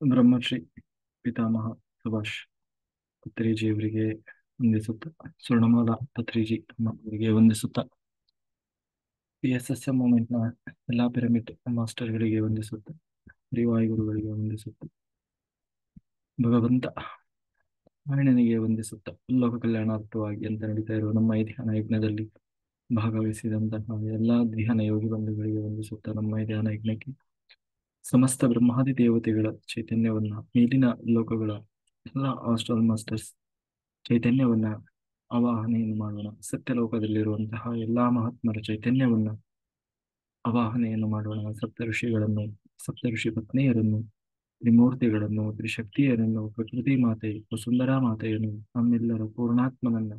ಬ್ರಹ್ಮಶ್ರೀ ಪಿತಾಮಹ ಸುಭಾಷ್ ಪತ್ರಿಜಿಯವರಿಗೆ ವಂದಿಸುತ್ತ, ಸ್ವರ್ಣಮಾಲಾ ಪತ್ರಿಜಿ ಅವರಿಗೆ ವಂದಿಸುತ್ತ, PSSM ಮೂವ್ಮೆಂಟ್ನ ಎಲ್ಲಾ ಪಿರಮಿಡ್ ಮಾಸ್ಟರ್ಗಳಿಗೆ ವಂದಿಸುತ್ತ, ಗುರುಗಳಿಗೆ ವಂದಿಸುತ್ತ, ಭಗವಂತ ನಾರಾಯಣನಿಗೆ ವಂದಿಸುತ್ತ, ಲೋಕ ಕಲ್ಯಾಣಾರ್ಥವಾಗಿ ಅಂತ ನಡೀತಾ ಇರುವ ನಮ್ಮ ಈ ಧ್ಯಾನ ಯಜ್ಞದಲ್ಲಿ ಭಾಗವಹಿಸಿದಂತಹ ಎಲ್ಲಾ ಧ್ಯಾನ ಯೋಗಿ ಬಂಧುಗಳಿಗೆ ವಂದಿಸುತ್ತ, ನಮ್ಮ ಈ ಧ್ಯಾನ ಯಜ್ಞಕ್ಕೆ ಸಮಸ್ತ ಬ್ರಹ್ಮಾದಿ ದೇವತೆಗಳ ಚೈತನ್ಯವನ್ನ, ಮೇಲಿನ ಲೋಕಗಳ ಎಲ್ಲ ಆಸ್ಟ್ರಲ್ ಮಾಸ್ಟರ್ಸ್ ಚೈತನ್ಯವನ್ನ ಆವಾಹನೆಯನ್ನು ಮಾಡೋಣ. ಸತ್ಯಲೋಕದಲ್ಲಿರುವಂತಹ ಎಲ್ಲಾ ಮಹಾತ್ಮರ ಚೈತನ್ಯವನ್ನ ಆವಾಹನೆಯನ್ನು ಮಾಡೋಣ. ಸಪ್ತ ಋಷಿಗಳನ್ನು, ಸಪ್ತ ಋಷಿ ಪತ್ನಿಯರನ್ನು, ತ್ರಿಮೂರ್ತಿಗಳನ್ನು, ತ್ರಿಶಕ್ತಿಯರನ್ನು, ಪ್ರಕೃತಿ ಮಾತೆ, ವಸುಂಧರಾ ಮಾತೆಯನ್ನು, ನಮ್ಮೆಲ್ಲರ ಪೂರ್ಣಾತ್ಮನನ್ನ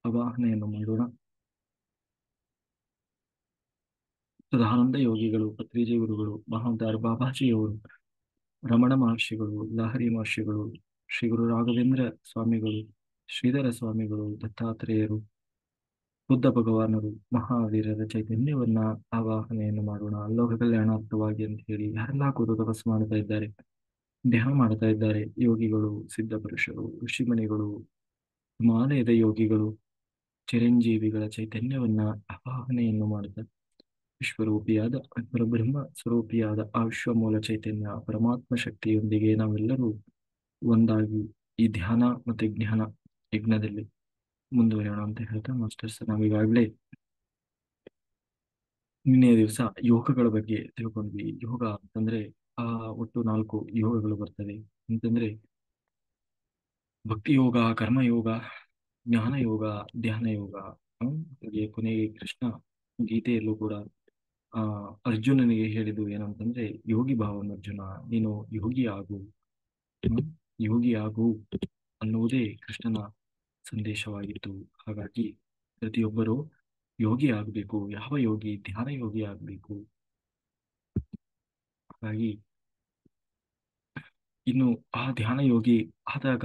ಆವಾಹನೆಯನ್ನು ಮಾಡೋಣ. ಸದಾನಂದ ಯೋಗಿಗಳು, ಪತ್ರಿಜಿ ಗುರುಗಳು, ಮಹಾವತಾರ್ ಬಾಬಾಜಿಯವರು, ರಮಣ ಮಹರ್ಷಿಗಳು, ಲಹರಿ ಮಹರ್ಷಿಗಳು, ಶ್ರೀ ಗುರು ರಾಘವೇಂದ್ರ ಸ್ವಾಮಿಗಳು, ಶ್ರೀಧರ ಸ್ವಾಮಿಗಳು, ದತ್ತಾತ್ರೇಯರು, ಬುದ್ಧ ಭಗವಾನರು, ಮಹಾವೀರರ ಚೈತನ್ಯವನ್ನ ಆವಾಹನೆಯನ್ನು ಮಾಡೋಣ. ಲೋಕ ಕಲ್ಯಾಣಾರ್ಥವಾಗಿ ಅಂತ ಹೇಳಿ ಯಾರೆಲ್ಲ ಕೂತು ತಪಸ್ಸು ಮಾಡ್ತಾ ಇದ್ದಾರೆ, ಧ್ಯಾನ ಮಾಡ್ತಾ ಇದ್ದಾರೆ, ಯೋಗಿಗಳು, ಸಿದ್ಧ ಪುರುಷರು, ಋಷಿಮಣಿಗಳು, ಹಿಮಾಲಯದ ಯೋಗಿಗಳು, ಚಿರಂಜೀವಿಗಳ ಚೈತನ್ಯವನ್ನ ಆವಾಹನೆಯನ್ನು ಮಾಡುತ್ತಾರೆ. ವಿಶ್ವರೂಪಿಯಾದ ಪರಬ್ರಹ್ಮ ಸ್ವರೂಪಿಯಾದ ಆ ವಿಶ್ವಮೂಲ ಚೈತನ್ಯ ಪರಮಾತ್ಮ ಶಕ್ತಿಯೊಂದಿಗೆ ನಾವೆಲ್ಲರೂ ಒಂದಾಗಿ ಈ ಧ್ಯಾನ ಮತ್ತು ಜ್ಞಾನ ಯಜ್ಞದಲ್ಲಿ ಮುಂದುವರಿಯೋಣ ಅಂತ ಹೇಳ್ತಾ, ಮಾಸ್ಟರ್ಸ್ ನಾವೀಗಾಗಲೇ ನಿನ್ನೆಯ ದಿವಸ ಯೋಗಗಳ ಬಗ್ಗೆ ತಿಳ್ಕೊಂಡ್ವಿ. ಯೋಗ ಅಂತಂದ್ರೆ ಒಟ್ಟು 4 ಯೋಗಗಳು ಬರ್ತವೆ ಅಂತಂದ್ರೆ ಭಕ್ತಿ ಯೋಗ, ಕರ್ಮಯೋಗ, ಜ್ಞಾನ ಯೋಗ, ಧ್ಯಾನ ಯೋಗ. ಹಾಗೆ ಕೊನೆಗೆ ಕೃಷ್ಣ ಗೀತೆಯಲ್ಲೂ ಕೂಡ ಆ ಅರ್ಜುನನಿಗೆ ಹೇಳಿದ್ದು ಏನಂತಂದ್ರೆ, ಯೋಗಿ ಭಾವನ ಅರ್ಜುನ, ನೀನು ಯೋಗಿ ಆಗು, ಹ್ಮ್? ಯೋಗಿ ಆಗು ಅನ್ನುವುದೇ ಕೃಷ್ಣನ ಸಂದೇಶವಾಗಿತ್ತು. ಹಾಗಾಗಿ ಪ್ರತಿಯೊಬ್ಬರು ಯೋಗಿ ಆಗಬೇಕು. ಯಾವ ಯೋಗಿ? ಧ್ಯಾನ ಯೋಗಿ ಆಗಬೇಕು. ಹಾಗಾಗಿ ಇನ್ನು ಆ ಧ್ಯಾನ ಯೋಗಿ ಆದಾಗ,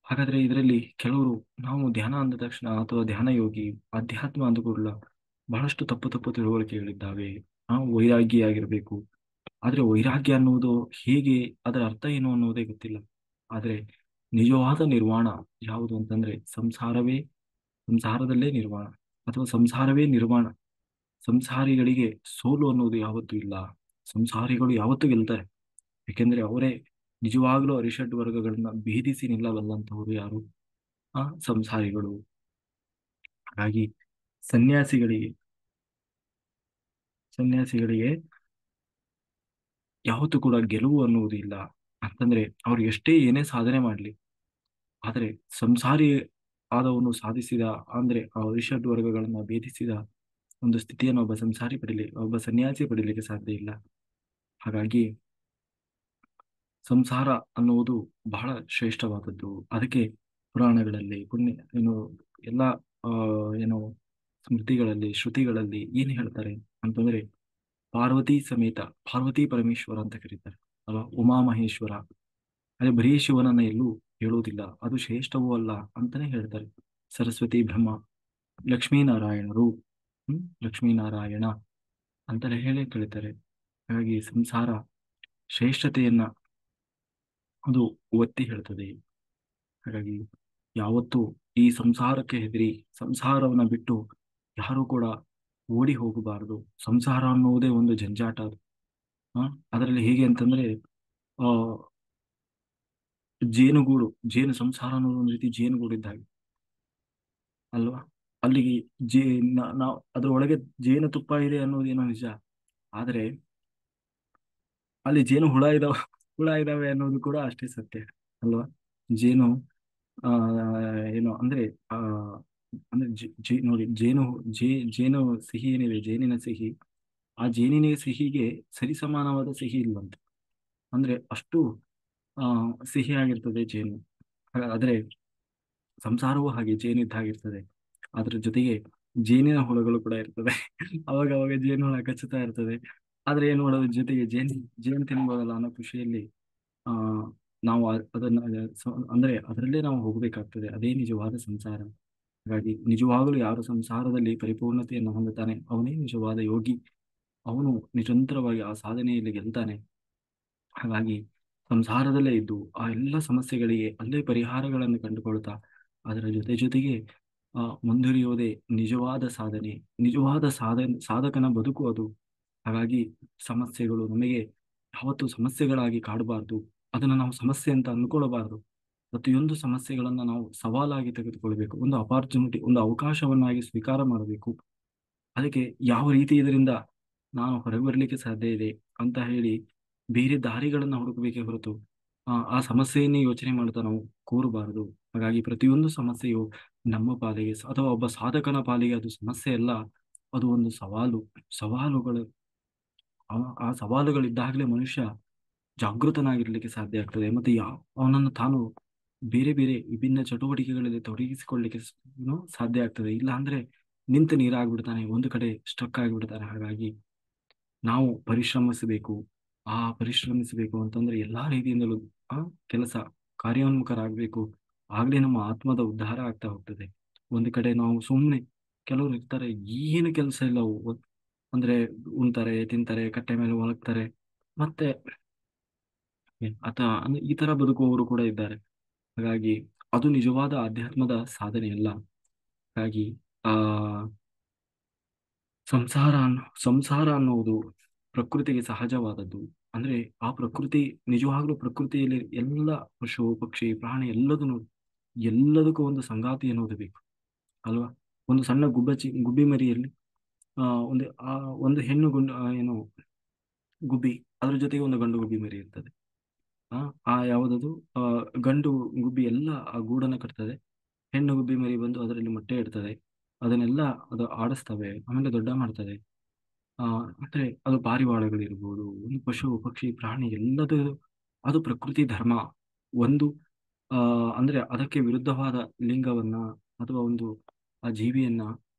ಹಾಗಾದ್ರೆ ಇದರಲ್ಲಿ ಕೆಲವರು ನಾವು ಧ್ಯಾನ ಅಂದ ತಕ್ಷಣ ಅಥವಾ ಧ್ಯಾನ ಯೋಗಿ, ಅಧ್ಯಾತ್ಮ ಅಂದ ಕೂಡಲ ಬಹಳಷ್ಟು ತಪ್ಪು ತಪ್ಪು ತಿಳುವಳಿಕೆಗಳಿದ್ದಾವೆ. ನಾವು ವೈರಾಗಿಯಾಗಿರ್ಬೇಕು. ಆದ್ರೆ ವೈರಾಗ್ಯ ಅನ್ನುವುದು ಹೇಗೆ, ಅದರ ಅರ್ಥ ಏನು ಅನ್ನುವುದೇ ಗೊತ್ತಿಲ್ಲ. ಆದ್ರೆ ನಿಜವಾದ ನಿರ್ವಾಣ ಯಾವುದು ಅಂತಂದ್ರೆ ಸಂಸಾರದಲ್ಲೇ ನಿರ್ವಾಣ, ಅಥವಾ ಸಂಸಾರವೇ ನಿರ್ವಾಣ. ಸಂಸಾರಿಗಳಿಗೆ ಸೋಲು ಅನ್ನುವುದು ಯಾವತ್ತೂ ಇಲ್ಲ. ಸಂಸಾರಿಗಳು ಯಾವತ್ತೂ ಗೆಲ್ತಾರೆ. ಯಾಕೆಂದ್ರೆ ಅವರೇ ನಿಜವಾಗ್ಲೂ ಅರಿಷಡ್ ವರ್ಗಗಳನ್ನ ಭೇದಿಸಿ ನಿಲ್ಲಬಲ್ಲಂತವರು ಯಾರು? ಸಂಸಾರಿಗಳು. ಹಾಗಾಗಿ ಸನ್ಯಾಸಿಗಳಿಗೆ ಸನ್ಯಾಸಿಗಳಿಗೆ ಯಾವತ್ತೂ ಕೂಡ ಗೆಲುವು ಅನ್ನುವುದು ಇಲ್ಲ. ಅಂತಂದ್ರೆ ಅವ್ರು ಎಷ್ಟೇ ಏನೇ ಸಾಧನೆ ಮಾಡ್ಲಿ, ಆದರೆ ಸಂಸಾರಿ ಆದವನು ಸಾಧಿಸಿದ, ಅಂದ್ರೆ ಆ ಅರಿಷಡ್ ವರ್ಗಗಳನ್ನ ಭೇದಿಸಿದ ಒಂದು ಸ್ಥಿತಿಯನ್ನು ಒಬ್ಬ ಸನ್ಯಾಸಿ ಪಡಿಲಿಕ್ಕೆ ಸಾಧ್ಯ ಇಲ್ಲ. ಹಾಗಾಗಿ ಸಂಸಾರ ಅನ್ನುವುದು ಬಹಳ ಶ್ರೇಷ್ಠವಾದದ್ದು. ಅದಕ್ಕೆ ಪುರಾಣಗಳಲ್ಲಿ ಏನು ಎಲ್ಲ ಆ ಏನು ಸ್ಮೃತಿಗಳಲ್ಲಿ, ಶ್ರುತಿಗಳಲ್ಲಿ ಏನ್ ಹೇಳ್ತಾರೆ ಅಂತಂದ್ರೆ, ಪಾರ್ವತಿ ಸಮೇತ, ಪಾರ್ವತಿ ಪರಮೇಶ್ವರ ಅಂತ ಕರೀತಾರೆ ಅಲ್ವಾ, ಉಮಾ ಮಹೇಶ್ವರ. ಅದೇ ಬರೀ ಶಿವನನ್ನ ಎಲ್ಲೂ ಹೇಳುವುದಿಲ್ಲ, ಅದು ಶ್ರೇಷ್ಠವೂ ಅಲ್ಲ ಅಂತಾನೆ ಹೇಳ್ತಾರೆ. ಸರಸ್ವತಿ ಬ್ರಹ್ಮ, ಲಕ್ಷ್ಮೀನಾರಾಯಣರು, ಲಕ್ಷ್ಮೀನಾರಾಯಣ ಅಂತೆಲ್ಲ ಹೇಳೇ ಕರೀತಾರೆ. ಹಾಗಾಗಿ ಸಂಸಾರ ಶ್ರೇಷ್ಠತೆಯನ್ನ ಅದು ಒತ್ತಿ ಹೇಳ್ತದೆ. ಹಾಗಾಗಿ ಯಾವತ್ತೂ ಈ ಸಂಸಾರಕ್ಕೆ ಹೆದರಿ, ಸಂಸಾರವನ್ನ ಬಿಟ್ಟು ಯಾರು ಕೂಡ ಓಡಿ ಹೋಗಬಾರದು. ಸಂಸಾರ ಅನ್ನುವುದೇ ಒಂದು ಜಂಜಾಟ ಅದು. ಅದರಲ್ಲಿ ಹೇಗೆ ಅಂತಂದ್ರೆ, ಆ ಜೇನುಗೂಡು, ಸಂಸಾರ ಅನ್ನೋದು ಒಂದು ರೀತಿ ಜೇನುಗೂಡು ಇದ್ದ ಹಾಗೆ ಅಲ್ವಾ. ಅಲ್ಲಿಗೆ ಜೇ ನಾವು ಅದ್ರೊಳಗೆ ಜೇನು ತುಪ್ಪ ಇದೆ ಅನ್ನೋದೇನೋ ನಿಜ, ಆದ್ರೆ ಅಲ್ಲಿ ಜೇನು ಹುಳ ಇದಾವೆ ಅನ್ನೋದು ಕೂಡ ಅಷ್ಟೇ ಸತ್ಯ ಅಲ್ವಾ. ಜೇನು ಆ ಏನು ಅಂದ್ರೆ ಆ ಅಂದ್ರೆ ನೋಡಿ, ಜೇನು ಸಿಹಿ ಏನಿದೆ, ಜೇನಿನ ಸಿಹಿ, ಆ ಜೇನಿನ ಸಿಹಿಗೆ ಸರಿಸಮಾನವಾದ ಸಿಹಿ ಇಲ್ವಂತೆ. ಅಂದ್ರೆ ಅಷ್ಟು ಸಿಹಿಯಾಗಿರ್ತದೆ ಜೇನು. ಆದ್ರೆ ಸಂಸಾರವೂ ಹಾಗೆ ಜೇನಿದ್ದ ಹಾಗಿರ್ತದೆ. ಅದ್ರ ಜೊತೆಗೆ ಜೇನಿನ ಹುಳಗಳು ಕೂಡ ಇರ್ತದೆ. ಅವಾಗ ಅವಾಗ ಜೇನು ಹುಳ ಕಚ್ಚುತ್ತಾ ಇರ್ತದೆ. ಆದ್ರೆ ಏನ್ ಮಾಡೋದು, ಜೊತೆಗೆ ಜೇನು ತಿನ್ಬೋದಲ್ಲ ಅನ್ನೋ ಖುಷಿಯಲ್ಲಿ ಆ ನಾವು ಅಂದ್ರೆ ಅದರಲ್ಲೇ ನಾವು ಹೋಗ್ಬೇಕಾಗ್ತದೆ. ಅದೇ ನಿಜವಾದ ಸಂಸಾರ. ಹಾಗಾಗಿ ನಿಜವಾಗಲೂ ಯಾರು ಸಂಸಾರದಲ್ಲಿ ಪರಿಪೂರ್ಣತೆಯನ್ನು ಹೊಂದುತ್ತಾನೆ, ಅವನೇ ನಿಜವಾದ ಯೋಗಿ. ಅವನು ನಿರಂತರವಾಗಿ ಆ ಸಾಧನೆಯಲ್ಲಿ ಗೆಲ್ತಾನೆ. ಹಾಗಾಗಿ ಸಂಸಾರದಲ್ಲೇ ಇದ್ದು ಆ ಎಲ್ಲ ಸಮಸ್ಯೆಗಳಿಗೆ ಅಲ್ಲೇ ಪರಿಹಾರಗಳನ್ನು ಕಂಡುಕೊಳ್ತಾ ಅದರ ಜೊತೆ ಜೊತೆಗೆ ಮುಂದುವರಿಯುವುದೇ ನಿಜವಾದ ಸಾಧನೆ, ನಿಜವಾದ ಸಾಧಕನ ಬದುಕು ಅದು. ಹಾಗಾಗಿ ಸಮಸ್ಯೆಗಳು ನಮಗೆ ಯಾವತ್ತೂ ಸಮಸ್ಯೆಗಳಾಗಿ ಕಾಡಬಾರ್ದು. ಅದನ್ನು ನಾವು ಸಮಸ್ಯೆ ಅಂತ ಅಂದ್ಕೊಳ್ಳಬಾರ್ದು. ಪ್ರತಿಯೊಂದು ಸಮಸ್ಯೆಗಳನ್ನ ನಾವು ಸವಾಲಾಗಿ ತೆಗೆದುಕೊಳ್ಬೇಕು, ಒಂದು ಅಪಾರ್ಚುನಿಟಿ, ಒಂದು ಅವಕಾಶವನ್ನಾಗಿ ಸ್ವೀಕಾರ ಮಾಡಬೇಕು. ಅದಕ್ಕೆ ಯಾವ ರೀತಿ ಇದರಿಂದ ನಾನು ಹೊರಗೆ ಬರಲಿಕ್ಕೆ ಸಾಧ್ಯ ಇದೆ ಅಂತ ಹೇಳಿ ಬೇರೆ ದಾರಿಗಳನ್ನ ಹುಡುಕಬೇಕೇ ಹೊರತು ಆ ಸಮಸ್ಯೆಯನ್ನೇ ಯೋಚನೆ ಮಾಡ್ತಾ ನಾವು ಕೂರಬಾರದು. ಹಾಗಾಗಿ ಪ್ರತಿಯೊಂದು ಸಮಸ್ಯೆಯು ನಮ್ಮ ಪಾಲಿಗೆ ಅಥವಾ ಒಬ್ಬ ಸಾಧಕನ ಪಾಲಿಗೆ ಅದು ಸಮಸ್ಯೆ ಅಲ್ಲ, ಅದು ಒಂದು ಸವಾಲು. ಸವಾಲುಗಳು ಆ ಸವಾಲುಗಳಿದ್ದಾಗಲೇ ಮನುಷ್ಯ ಜಾಗೃತನಾಗಿರ್ಲಿಕ್ಕೆ ಸಾಧ್ಯ ಆಗ್ತದೆ. ಮತ್ತೆ ಅವನನ್ನು ತಾನು ಬೇರೆ ಬೇರೆ ವಿಭಿನ್ನ ಚಟುವಟಿಕೆಗಳಲ್ಲಿ ತೊಡಗಿಸಿಕೊಳ್ಳಿಕ್ಕೆ ಸಾಧ್ಯ ಆಗ್ತದೆ. ಇಲ್ಲ ಅಂದ್ರೆ ನಿಂತು ನೀರಾಗ್ಬಿಡ್ತಾನೆ, ಒಂದು ಕಡೆ ಸ್ಟ್ರಕ್ ಆಗಿಬಿಡ್ತಾನೆ. ಹಾಗಾಗಿ ನಾವು ಪರಿಶ್ರಮಿಸಬೇಕು. ಪರಿಶ್ರಮಿಸಬೇಕು ಅಂತಂದ್ರೆ ಎಲ್ಲಾ ರೀತಿಯಿಂದಲೂ ಆ ಕೆಲಸ ಕಾರ್ಯೋನ್ಮುಖರಾಗಬೇಕು. ಆಗ್ಲೇ ನಮ್ಮ ಆತ್ಮದ ಉದ್ಧಾರ ಆಗ್ತಾ ಹೋಗ್ತದೆ. ಒಂದು ಕಡೆ ನಾವು ಸುಮ್ಮನೆ, ಕೆಲವರು ಇರ್ತಾರೆ ಏನು ಕೆಲಸ ಇಲ್ಲ ಅಂದ್ರೆ ಉಣ್ತಾರೆ, ತಿಂತಾರೆ, ಕಟ್ಟೆ ಮೇಲೆ ಮಲಗ್ತಾರೆ, ಮತ್ತೆ ಅಂದ್ರೆ ಈ ತರ ಬದುಕುವವರು ಕೂಡ ಇದ್ದಾರೆ. ಹಾಗಾಗಿ ಅದು ನಿಜವಾದ ಆಧ್ಯಾತ್ಮದ ಸಾಧನೆ ಅಲ್ಲ. ಹಾಗಾಗಿ ಆ ಸಂಸಾರ ಅನ್ನುವುದು ಪ್ರಕೃತಿಗೆ ಸಹಜವಾದದ್ದು. ಅಂದ್ರೆ ಆ ಪ್ರಕೃತಿ, ನಿಜವಾಗ್ಲೂ ಪ್ರಕೃತಿಯಲ್ಲಿ ಎಲ್ಲ ಪಶು ಪಕ್ಷಿ ಪ್ರಾಣಿ ಎಲ್ಲದಕ್ಕೂ ಒಂದು ಸಂಗಾತಿ ಅನ್ನೋದು ಬೇಕು ಅಲ್ವಾ. ಒಂದು ಸಣ್ಣ ಗುಬ್ಬಿ ಮರಿಯಲ್ಲಿ ಆ ಒಂದು ಆ ಒಂದು ಹೆಣ್ಣು ಏನು ಗುಬ್ಬಿ, ಅದ್ರ ಜೊತೆಗೆ ಒಂದು ಗಂಡು ಗುಬ್ಬಿ ಮರಿ ಇರ್ತದೆ. ಆ ಆ ಯಾವುದದು ಆ ಗಂಡು ಗುಬ್ಬಿ ಎಲ್ಲ ಆ ಗೂಡನ್ನ ಕಟ್ತದೆ, ಹೆಣ್ಣು ಗುಬ್ಬಿ ಮರಿ ಬಂದು ಅದರಲ್ಲಿ ಮೊಟ್ಟೆ ಇಡ್ತದೆ, ಅದನ್ನೆಲ್ಲ ಅದು ಆಡಿಸ್ತವೆ, ಆಮೇಲೆ ದೊಡ್ಡ ಮಾಡ್ತದೆ. ಅಂದ್ರೆ ಅದು ಪಾರಿವಾಳಗಳಿರ್ಬೋದು, ಒಂದು ಪಶು ಪಕ್ಷಿ ಪ್ರಾಣಿ ಎಲ್ಲದೂ ಅದು ಪ್ರಕೃತಿ ಧರ್ಮ. ಒಂದು ಅಂದ್ರೆ ಅದಕ್ಕೆ ವಿರುದ್ಧವಾದ ಲಿಂಗವನ್ನ ಅಥವಾ ಒಂದು ಆ ಜೀವಿಯನ್ನ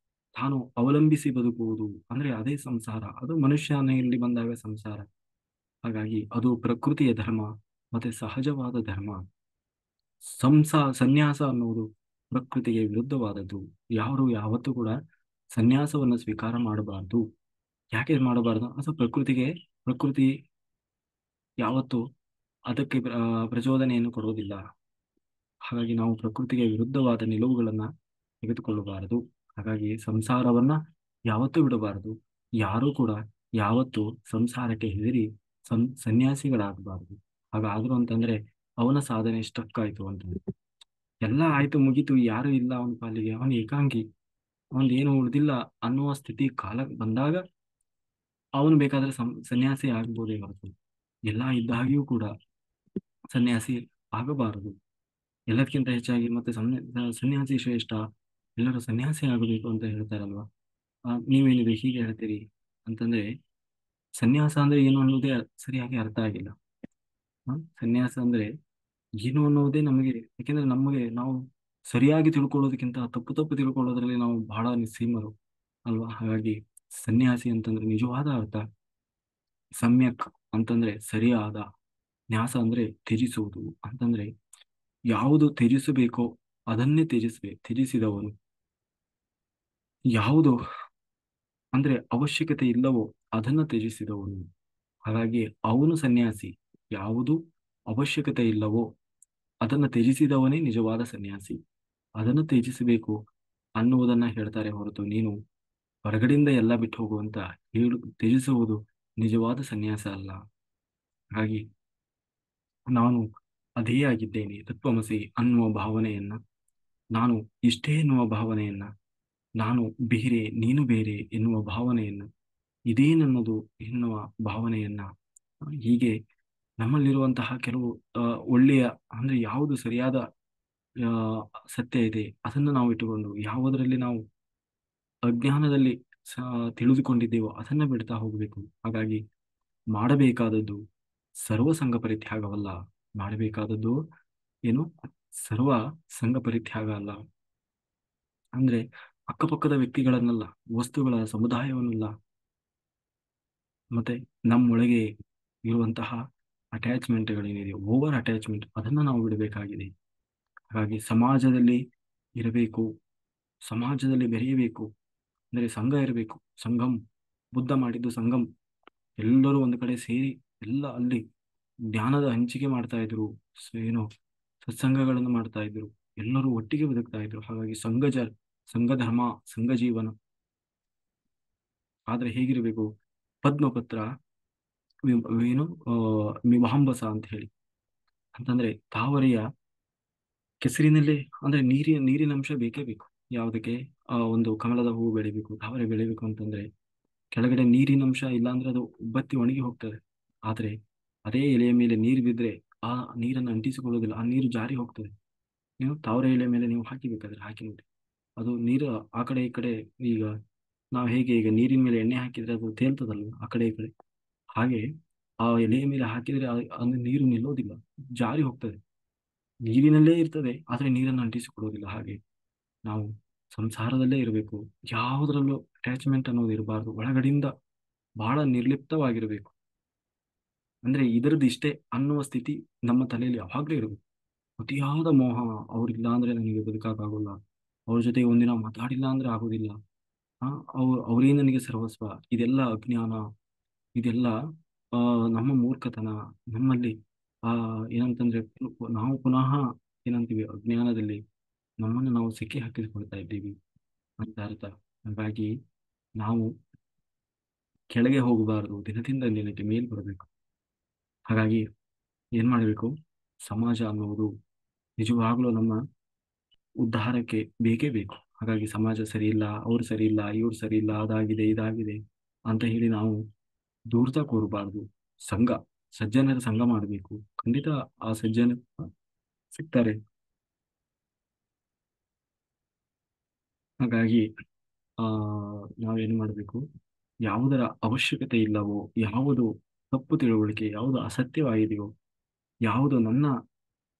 ತಾನು ಅವಲಂಬಿಸಿ ಬದುಕುವುದು ಅಂದ್ರೆ ಅದೇ ಸಂಸಾರ, ಅದು ಮನುಷ್ಯನಲ್ಲಿ ಬಂದಾಗ ಸಂಸಾರ. ಹಾಗಾಗಿ ಅದು ಪ್ರಕೃತಿಯ ಧರ್ಮ, ಮತ್ತೆ ಸಹಜವಾದ ಧರ್ಮ. ಸನ್ಯಾಸ ಅನ್ನುವುದು ಪ್ರಕೃತಿಗೆ ವಿರುದ್ಧವಾದದ್ದು. ಯಾರು ಯಾವತ್ತೂ ಕೂಡ ಸನ್ಯಾಸವನ್ನು ಸ್ವೀಕಾರ ಮಾಡಬಾರ್ದು. ಯಾಕೆ ಮಾಡಬಾರ್ದು? ಅದು ಪ್ರಕೃತಿ ಯಾವತ್ತು ಅದಕ್ಕೆ ಪ್ರಚೋದನೆಯನ್ನು ಕೊಡುವುದಿಲ್ಲ. ಹಾಗಾಗಿ ನಾವು ಪ್ರಕೃತಿಗೆ ವಿರುದ್ಧವಾದ ನಿಲುವುಗಳನ್ನ ತೆಗೆದುಕೊಳ್ಳಬಾರದು. ಹಾಗಾಗಿ ಸಂಸಾರವನ್ನ ಯಾವತ್ತೂ ಬಿಡಬಾರದು. ಯಾರೂ ಕೂಡ ಯಾವತ್ತೂ ಸಂಸಾರಕ್ಕೆ ಹೆದರಿ ಸನ್ಯಾಸಿಗಳಾಗಬಾರದು. ಹಾಗಾದ್ರು ಅಂತಂದ್ರೆ ಅವನ ಸಾಧನೆ ಸ್ಟಕ್ ಆಯ್ತು ಅಂತಂದ್ರೆ, ಎಲ್ಲ ಆಯ್ತು ಮುಗೀತು, ಯಾರು ಇಲ್ಲ ಅವನ ಪಾಲಿಗೆ, ಅವನ ಏಕಾಂಗಿ, ಅವನ್ ಏನು ಉಳಿದಿಲ್ಲ ಅನ್ನುವ ಸ್ಥಿತಿ ಕಾಲ ಬಂದಾಗ ಅವನು ಬೇಕಾದ್ರೆ ಸನ್ಯಾಸಿ ಆಗ್ಬೋದೇ ಹೊರತು ಎಲ್ಲ ಇದ್ದಾಗಿಯೂ ಕೂಡ ಸನ್ಯಾಸಿ ಆಗಬಾರದು. ಎಲ್ಲದಕ್ಕಿಂತ ಹೆಚ್ಚಾಗಿ ಮತ್ತೆ ಸನ್ಯಾಸಿ ಶ್ರೇಷ್ಠ, ಎಲ್ಲರೂ ಸನ್ಯಾಸಿ ಆಗಬೇಕು ಅಂತ ಹೇಳ್ತಾರಲ್ವಾ. ನೀವೇನಿದೆ ಹೀಗೆ ಹೇಳ್ತೀರಿ ಅಂತಂದ್ರೆ, ಸನ್ಯಾಸ ಅಂದ್ರೆ ಏನು ಅನ್ನೋದೇ ಸರಿಯಾಗಿ ಅರ್ಥ ಆಗಿಲ್ಲ. ಸನ್ಯಾಸ ಅಂದ್ರೆ ಏನು ಅನ್ನೋದೇ ನಮಗೆ, ಯಾಕೆಂದ್ರೆ ನಾವು ಸರಿಯಾಗಿ ತಿಳ್ಕೊಳ್ಳೋದಕ್ಕಿಂತ ತಪ್ಪು ತಪ್ಪು ತಿಳ್ಕೊಳ್ಳೋದ್ರಲ್ಲಿ ನಾವು ಬಹಳ ನಿಸ್ಸೀಮರು ಅಲ್ವಾ. ಹಾಗಾಗಿ ಸನ್ಯಾಸಿ ಅಂತಂದ್ರೆ ನಿಜವಾದ ಅರ್ಥ ಸಮ್ಯಕ್ ಅಂತಂದ್ರೆ ಸರಿಯಾದ, ನ್ಯಾಸ ಅಂದ್ರೆ ತ್ಯಜಿಸುವುದು ಅಂತಂದ್ರೆ ಯಾವುದು ತ್ಯಜಿಸಬೇಕೋ ಅದನ್ನೇ ತ್ಯಜಿಸಿದವನು. ಯಾವುದು ಅಂದ್ರೆ ಅವಶ್ಯಕತೆ ಇಲ್ಲವೋ ಅದನ್ನ ತ್ಯಜಿಸಿದವನು. ಹಾಗಾಗಿ ಅವನು ಸನ್ಯಾಸಿ. ಯಾವುದು ಅವಶ್ಯಕತೆ ಇಲ್ಲವೋ ಅದನ್ನ ತ್ಯಜಿಸಿದವನೇ ನಿಜವಾದ ಸನ್ಯಾಸಿ. ಅದನ್ನು ತ್ಯಜಿಸಬೇಕು ಅನ್ನುವುದನ್ನ ಹೇಳ್ತಾರೆ ಹೊರತು ನೀನು ಹೊರಗಡೆಯಿಂದ ಎಲ್ಲ ಬಿಟ್ಟು ಹೋಗುವಂತ ತ್ಯಜಿಸುವುದು ನಿಜವಾದ ಸನ್ಯಾಸ ಅಲ್ಲ. ಹಾಗಾಗಿ ನಾನು ಅದೇ ಆಗಿದ್ದೇನೆ ತತ್ವಮಸಿ ಅನ್ನುವ ಭಾವನೆಯನ್ನ, ನಾನು ಇಷ್ಟೇ ಎನ್ನುವ ಭಾವನೆಯನ್ನ, ನಾನು ಬೇರೆ ನೀನು ಬೇರೆ ಎನ್ನುವ ಭಾವನೆಯನ್ನ, ಇದೇ ನನ್ನದು ಎನ್ನುವ ಭಾವನೆಯನ್ನ, ಹೀಗೆ ನಮ್ಮಲ್ಲಿರುವಂತಹ ಕೆಲವು ಒಳ್ಳೆಯ ಅಂದ್ರೆ ಯಾವುದು ಸರಿಯಾದ ಆ ಸತ್ಯ ಇದೆ ಅದನ್ನು ನಾವು ಇಟ್ಟುಕೊಂಡು ಯಾವುದರಲ್ಲಿ ನಾವು ಅಜ್ಞಾನದಲ್ಲಿ ತಿಳಿದುಕೊಂಡಿದ್ದೇವೋ ಅದನ್ನ ಬಿಡ್ತಾ ಹೋಗಬೇಕು. ಹಾಗಾಗಿ ಮಾಡಬೇಕಾದದ್ದು ಸರ್ವ ಸಂಘ ಪರಿತ್ಯಾಗವಲ್ಲ, ಮಾಡಬೇಕಾದದ್ದು ಏನು ಸರ್ವ ಸಂಘ ಪರಿತ್ಯಾಗ ಅಲ್ಲ. ಅಂದ್ರೆ ಅಕ್ಕಪಕ್ಕದ ವ್ಯಕ್ತಿಗಳನ್ನಲ್ಲ, ವಸ್ತುಗಳ ಸಮುದಾಯವನ್ನಲ್ಲ, ಮತ್ತೆ ನಮ್ಮೊಳಗೆ ಇರುವಂತಹ ಅಟ್ಯಾಚ್ಮೆಂಟ್ಗಳೇನಿದೆ, ಓವರ್ ಅಟ್ಯಾಚ್ಮೆಂಟ್, ಅದನ್ನ ನಾವು ಬಿಡಬೇಕಾಗಿದೆ. ಹಾಗಾಗಿ ಸಮಾಜದಲ್ಲಿ ಇರಬೇಕು, ಸಮಾಜದಲ್ಲಿ ಬೆರೆಯಬೇಕು, ಅಂದರೆ ಸಂಘ ಇರಬೇಕು. ಸಂಘಂ, ಬುದ್ಧ ಮಾಡಿದ್ದು ಸಂಘಂ, ಎಲ್ಲರೂ ಒಂದು ಕಡೆ ಸೇರಿ ಎಲ್ಲ ಅಲ್ಲಿ ಜ್ಞಾನದ ಹಂಚಿಕೆ ಮಾಡ್ತಾ ಇದ್ರು, ಏನು ಸತ್ಸಂಗಗಳನ್ನು ಮಾಡ್ತಾ ಇದ್ರು, ಎಲ್ಲರೂ ಒಟ್ಟಿಗೆ ಬದುಕ್ತಾ ಇದ್ರು. ಹಾಗಾಗಿ ಸಂಘ ಧರ್ಮ, ಸಂಘ ಜೀವನ. ಆದ್ರೆ ಹೇಗಿರ್ಬೇಕು? ಪದ್ಮಪತ್ರ ಏನು ವಿವಾಂಬಸ ಅಂತ ಹೇಳಿ, ಅಂತಂದ್ರೆ ತಾವರೆಯ ಕೆಸರಿನಲ್ಲಿ, ಅಂದ್ರೆ ನೀರಿನ ಅಂಶ ಬೇಕೇ ಬೇಕು. ಯಾವುದಕ್ಕೆ? ಒಂದು ಕಮಲದ ಹೂವು ಬೆಳಿಬೇಕು, ತಾವರೆ ಬೆಳಿಬೇಕು ಅಂತಂದ್ರೆ ಕೆಳಗಡೆ ನೀರಿನ ಅಂಶ ಇಲ್ಲ ಅಂದ್ರೆ ಅದು ಬತ್ತಿ ಒಣಗಿ ಹೋಗ್ತದೆ. ಆದ್ರೆ ಅದೇ ಎಲೆಯ ಮೇಲೆ ನೀರು ಬಿದ್ದರೆ ಆ ನೀರನ್ನು ಅಂಟಿಸಿಕೊಳ್ಳೋದಿಲ್ಲ, ಆ ನೀರು ಜಾರಿ ಹೋಗ್ತದೆ. ನೀವು ತಾವರೆ ಎಲೆ ಮೇಲೆ ನೀವು ಹಾಕಿಬೇಕಾದ್ರೆ ಹಾಕಿ ನೋಡಿ, ಅದು ನೀರು ಆ ಕಡೆ ಈ ಕಡೆ. ಈಗ ನಾವು ಹೇಗೆ ಈಗ ನೀರಿನ ಮೇಲೆ ಎಣ್ಣೆ ಹಾಕಿದ್ರೆ ಅದು ತೇಲ್ತದಲ್ಲ ಆ ಕಡೆ ಈ ಕಡೆ, ಹಾಗೆ ಆ ಎಲೆಯ ಮೇಲೆ ಹಾಕಿದ್ರೆ ಅದು ನೀರು ನಿಲ್ಲೋದಿಲ್ಲ, ಜಾರಿ ಹೋಗ್ತದೆ. ನೀರಿನಲ್ಲೇ ಇರ್ತದೆ ಆದ್ರೆ ನೀರನ್ನು ಅಂಟಿಸಿಕೊಳ್ಳೋದಿಲ್ಲ. ಹಾಗೆ ನಾವು ಸಂಸಾರದಲ್ಲೇ ಇರಬೇಕು, ಯಾವುದರಲ್ಲೂ ಅಟ್ಯಾಚ್ಮೆಂಟ್ ಅನ್ನೋದು ಇರಬಾರ್ದು, ಒಳಗಡೆಯಿಂದ ಬಹಳ ನಿರ್ಲಿಪ್ತವಾಗಿರಬೇಕು. ಅಂದ್ರೆ ಇದರದ್ದು ಇಷ್ಟೇ ಅನ್ನುವ ಸ್ಥಿತಿ ನಮ್ಮ ತಲೆಯಲ್ಲಿ ಯಾವಾಗಲೂ ಇರಬೇಕು. ಅತಿಯಾದ ಮೋಹ, ಅವ್ರಿಲ್ಲ ಅಂದ್ರೆ ನನಗೆ ಬದುಕಾಗಲ್ಲ, ಅವ್ರ ಜೊತೆ ಒಂದಿನ ಮಾತಾಡಿಲ್ಲ ಅಂದ್ರೆ ಆಗೋದಿಲ್ಲ, ಆ ಅವರೇ ನನಗೆ ಸರ್ವಸ್ವ. ಇದೆಲ್ಲ ಅಜ್ಞಾನ, ಇದೆಲ್ಲ ಆ ನಮ್ಮ ಮೂರ್ಖತನ. ನಮ್ಮಲ್ಲಿ ಏನಂತಂದ್ರೆ ನಾವು ಪುನಃ ಏನಂತೀವಿ, ಅಜ್ಞಾನದಲ್ಲಿ ನಮ್ಮನ್ನು ನಾವು ಸಿಕ್ಕಿ ಹಾಕಿಕೊಳ್ತಾ ಇದ್ದೀವಿ ಅಂತ ಅರ್ಥ. ಹಾಗಾಗಿ ನಾವು ಕೆಳಗೆ ಹೋಗಬಾರದು, ದಿನದಿಂದ ದಿನಕ್ಕೆ ಮೇಲ್ ಬರಬೇಕು. ಹಾಗಾಗಿ ಏನ್ ಮಾಡಬೇಕು? ಸಮಾಜ ಅನ್ನುವುದು ನಿಜವಾಗ್ಲೂ ನಮ್ಮ ಉದ್ಧಾರಕ್ಕೆ ಬೇಕೇ ಬೇಕು. ಹಾಗಾಗಿ ಸಮಾಜ ಸರಿ ಇಲ್ಲ, ಅವ್ರು ಸರಿ ಇಲ್ಲ, ಇವ್ರು ಸರಿ ಇಲ್ಲ, ಅದಾಗಿದೆ ಇದಾಗಿದೆ ಅಂತ ಹೇಳಿ ನಾವು ದೂರ್ತ ಕೂರಬಾರ್ದು. ಸಂಘ, ಸಜ್ಜನರ ಸಂಘ ಮಾಡಬೇಕು. ಖಂಡಿತ ಆ ಸಜ್ಜನ ಸಿಗ್ತಾರೆ. ಹಾಗಾಗಿ ಆ ನಾವೇನು ಮಾಡಬೇಕು? ಯಾವುದರ ಅವಶ್ಯಕತೆ ಇಲ್ಲವೋ, ಯಾವುದು ತಪ್ಪು ತಿಳುವಳಿಕೆ, ಯಾವುದು ಅಸತ್ಯವಾಗಿದೆಯೋ, ಯಾವುದು ನನ್ನ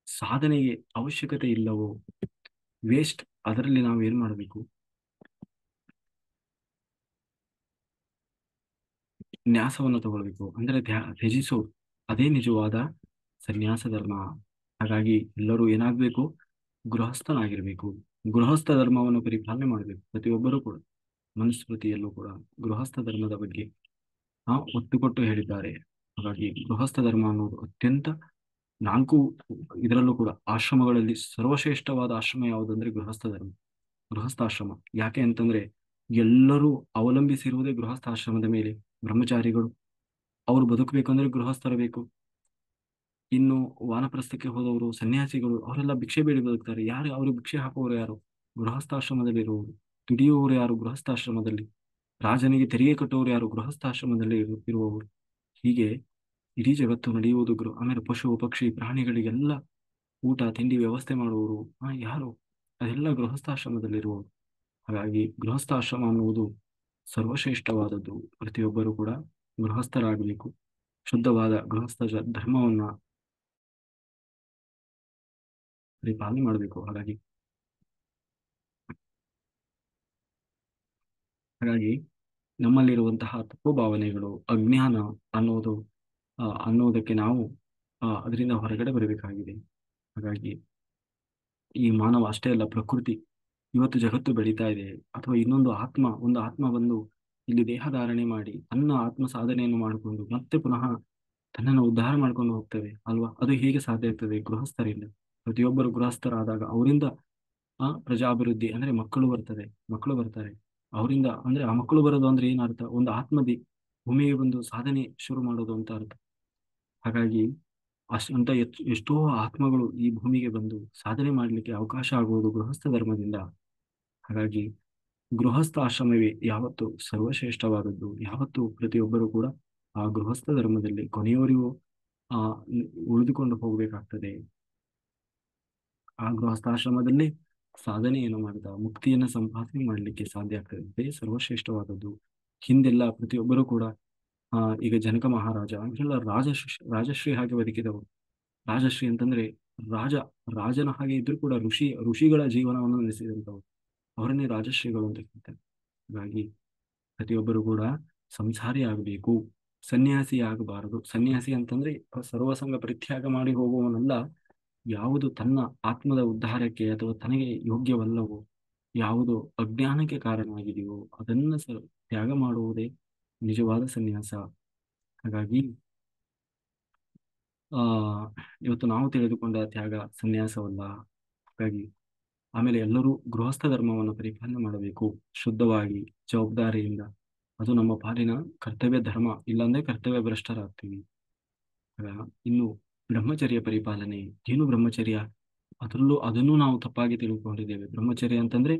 ಸಾಧನೆಗೆ ಅವಶ್ಯಕತೆ ಇಲ್ಲವೋ, ವೇಸ್ಟ್, ಅದರಲ್ಲಿ ನಾವು ಏನ್ ಮಾಡಬೇಕು? ನ್ಯಾಸವನ್ನು ತಗೊಳ್ಬೇಕು, ಅಂದ್ರೆ ತ್ಯಜಿಸೋದು. ಅದೇ ನಿಜವಾದ ಸನ್ಯಾಸ ಧರ್ಮ. ಹಾಗಾಗಿ ಎಲ್ಲರೂ ಏನಾಗಬೇಕು? ಗೃಹಸ್ಥನಾಗಿರ್ಬೇಕು. ಗೃಹಸ್ಥ ಧರ್ಮವನ್ನು ಪರಿಪಾಲನೆ ಮಾಡಬೇಕು ಪ್ರತಿಯೊಬ್ಬರೂ ಕೂಡ. ಮನುಸ್ಮೃತಿಯಲ್ಲೂ ಕೂಡ ಗೃಹಸ್ಥ ಧರ್ಮದ ಬಗ್ಗೆ ಒತ್ತು ಕೊಟ್ಟು ಹೇಳಿದ್ದಾರೆ. ಹಾಗಾಗಿ ಗೃಹಸ್ಥ ಧರ್ಮ ಅನ್ನೋದು ಅತ್ಯಂತ, ನಾಲ್ಕು ಇದರಲ್ಲೂ ಕೂಡ ಆಶ್ರಮಗಳಲ್ಲಿ ಸರ್ವಶ್ರೇಷ್ಠವಾದ ಆಶ್ರಮ ಯಾವುದಂದ್ರೆ ಗೃಹಸ್ಥ ಧರ್ಮ, ಗೃಹಸ್ಥಾಶ್ರಮ. ಯಾಕೆ ಅಂತಂದ್ರೆ ಎಲ್ಲರೂ ಅವಲಂಬಿಸಿರುವುದೇ ಗೃಹಸ್ಥಾಶ್ರಮದ ಮೇಲೆ. ಬ್ರಹ್ಮಚಾರಿಗಳು ಅವರು ಬದುಕಬೇಕಂದ್ರೆ ಗೃಹಸ್ಥರ ಬೇಕು. ಇನ್ನು ವಾನಪ್ರಸ್ಥಕ್ಕೆ ಹೋದವರು, ಸನ್ಯಾಸಿಗಳು, ಅವರೆಲ್ಲ ಭಿಕ್ಷೆ ಬೇಡಿ ಬದುಕ್ತಾರೆ. ಯಾರು ಅವರು ಭಿಕ್ಷೆ ಹಾಕುವವರು? ಯಾರು? ಗೃಹಸ್ಥಾಶ್ರಮದಲ್ಲಿ ಇರುವವರು. ದುಡಿಯುವವರು ಯಾರು? ಗೃಹಸ್ಥಾಶ್ರಮದಲ್ಲಿ. ರಾಜನಿಗೆ ತೆರಿಗೆ ಕಟ್ಟುವವರು ಯಾರು? ಗೃಹಸ್ಥಾಶ್ರಮದಲ್ಲಿ ಇರುವವರು. ಹೀಗೆ ಇಡೀ ಜಗತ್ತು ನಡೆಯುವುದು ಆಮೇಲೆ ಪಶು ಪಕ್ಷಿ ಪ್ರಾಣಿಗಳಿಗೆಲ್ಲ ಊಟ ತಿಂಡಿ ವ್ಯವಸ್ಥೆ ಮಾಡುವವರು ಯಾರು? ಅದೆಲ್ಲ ಗೃಹಸ್ಥಾಶ್ರಮದಲ್ಲಿರುವವರು. ಹಾಗಾಗಿ ಗೃಹಸ್ಥಾಶ್ರಮ ಅನ್ನುವುದು ಸರ್ವಶ್ರೇಷ್ಠವಾದದ್ದು. ಪ್ರತಿಯೊಬ್ಬರು ಕೂಡ ಗೃಹಸ್ಥರಾಗಬೇಕು. ಶುದ್ಧವಾದ ಗೃಹಸ್ಥ ಧರ್ಮವನ್ನ ಪರಿಪಾಲನೆ ಮಾಡಬೇಕು. ಹಾಗಾಗಿ ನಮ್ಮಲ್ಲಿರುವಂತಹ ತಪ್ಪು ಭಾವನೆಗಳು, ಅಜ್ಞಾನ ಅನ್ನೋದು ಅನ್ನೋದಕ್ಕೆ ನಾವು ಅದರಿಂದ ಹೊರಗಡೆ ಬರಬೇಕಾಗಿದೆ. ಹಾಗಾಗಿ ಈ ಮಾನವ ಅಷ್ಟೇ ಅಲ್ಲ, ಪ್ರಕೃತಿ, ಇವತ್ತು ಜಗತ್ತು ಬೆಳೀತಾ ಇದೆ, ಅಥವಾ ಇನ್ನೊಂದು ಒಂದು ಆತ್ಮ ಬಂದು ಇಲ್ಲಿ ದೇಹ ಧಾರಣೆ ಮಾಡಿ ತನ್ನ ಆತ್ಮ ಸಾಧನೆಯನ್ನು ಮಾಡಿಕೊಂಡು ಮತ್ತೆ ಪುನಃ ತನ್ನನ್ನು ಉದ್ಧಾರ ಮಾಡ್ಕೊಂಡು ಹೋಗ್ತವೆ ಅಲ್ವಾ? ಅದು ಹೇಗೆ ಸಾಧ್ಯ ಆಗ್ತದೆ? ಗೃಹಸ್ಥರಿಂದ. ಪ್ರತಿಯೊಬ್ಬರು ಗೃಹಸ್ಥರಾದಾಗ ಅವರಿಂದ ಪ್ರಜಾಭಿವೃದ್ಧಿ, ಅಂದ್ರೆ ಮಕ್ಕಳು ಬರ್ತಾರೆ. ಅವರಿಂದ ಅಂದ್ರೆ ಆ ಮಕ್ಕಳು ಬರೋದು ಅಂದ್ರೆ ಏನರ್ಥ? ಒಂದು ಭೂಮಿಗೆ ಬಂದು ಸಾಧನೆ ಶುರು ಮಾಡೋದು ಅಂತ ಅರ್ಥ. ಹಾಗಾಗಿ ಅಂತ ಎಷ್ಟೋ ಆತ್ಮಗಳು ಈ ಭೂಮಿಗೆ ಬಂದು ಸಾಧನೆ ಮಾಡಲಿಕ್ಕೆ ಅವಕಾಶ ಆಗುವುದು ಗೃಹಸ್ಥ ಧರ್ಮದಿಂದ. ಹಾಗಾಗಿ ಗೃಹಸ್ಥ ಆಶ್ರಮವೇ ಯಾವತ್ತು ಸರ್ವಶ್ರೇಷ್ಠವಾದದ್ದು. ಯಾವತ್ತು ಪ್ರತಿಯೊಬ್ಬರು ಕೂಡ ಆ ಗೃಹಸ್ಥ ಧರ್ಮದಲ್ಲಿ ಕೊನೆಯವರಿಗೂ ಆ ಉಳಿದುಕೊಂಡು ಹೋಗ್ಬೇಕಾಗ್ತದೆ. ಆ ಗೃಹಸ್ಥಾಶ್ರಮದಲ್ಲಿ ಸಾಧನೆಯನ್ನು ಮಾಡಿದ ಮುಕ್ತಿಯನ್ನು ಸಂಪಾದನೆ ಮಾಡಲಿಕ್ಕೆ ಸಾಧ್ಯ ಆಗ್ತದೆ. ಇದೇ ಸರ್ವಶ್ರೇಷ್ಠವಾದದ್ದು. ಹಿಂದೆಲ್ಲ ಪ್ರತಿಯೊಬ್ಬರು ಕೂಡ ಈಗ ಜನಕ ಮಹಾರಾಜ ಇವರೆಲ್ಲ ರಾಜಶ್ರೀ ಹಾಗೆ ಬದುಕಿದವರು. ರಾಜಶ್ರೀ ಅಂತಂದ್ರೆ ರಾಜ ರಾಜನ ಹಾಗೆ ಇದ್ರೂ ಕೂಡ ಋಷಿಗಳ ಜೀವನವನ್ನು ನಡೆಸಿದಂಥವ್ರು, ಅವರನ್ನೇ ರಾಜಶ್ರೀಗಳು ಅಂತ ಹೇಳ್ತಾರೆ. ಹಾಗಾಗಿ ಪ್ರತಿಯೊಬ್ಬರು ಕೂಡ ಸಂಸಾರಿ ಆಗಬೇಕು, ಸನ್ಯಾಸಿ ಆಗಬಾರದು. ಸನ್ಯಾಸಿ ಅಂತಂದ್ರೆ ಸರ್ವಸಂಗ ಪರಿತ್ಯಾಗ ಮಾಡಿ ಹೋಗುವವನಲ್ಲ. ಯಾವುದು ತನ್ನ ಆತ್ಮದ ಉದ್ಧಾರಕ್ಕೆ ಅಥವಾ ತನಗೆ ಯೋಗ್ಯವಲ್ಲವೋ, ಯಾವುದು ಅಜ್ಞಾನಕ್ಕೆ ಕಾರಣ ಆಗಿದೆಯೋ ಅದನ್ನ ತ್ಯಾಗ ಮಾಡುವುದೇ ನಿಜವಾದ ಸನ್ಯಾಸ. ಹಾಗಾಗಿ ಆ ಇವತ್ತು ನಾವು ತಿಳಿದುಕೊಂಡ ತ್ಯಾಗ ಸನ್ಯಾಸವಲ್ಲ. ಹಾಗಾಗಿ ಆಮೇಲೆ ಎಲ್ಲರೂ ಗೃಹಸ್ಥ ಧರ್ಮವನ್ನು ಪರಿಪಾಲನೆ ಮಾಡಬೇಕು ಶುದ್ಧವಾಗಿ, ಜವಾಬ್ದಾರಿಯಿಂದ. ಅದು ನಮ್ಮ ಪಾಲಿನ ಕರ್ತವ್ಯ ಧರ್ಮ. ಇಲ್ಲಾಂದ್ರೆ ಕರ್ತವ್ಯ ಭ್ರಷ್ಟರಾಗ್ತೀವಿ. ಇನ್ನು ಬ್ರಹ್ಮಚರ್ಯ ಪರಿಪಾಲನೆ. ಏನು ಬ್ರಹ್ಮಚರ್ಯ? ಅದನ್ನು ನಾವು ತಪ್ಪಾಗಿ ತಿಳ್ಕೊಂಡಿದ್ದೇವೆ. ಬ್ರಹ್ಮಚರ್ಯ ಅಂತಂದ್ರೆ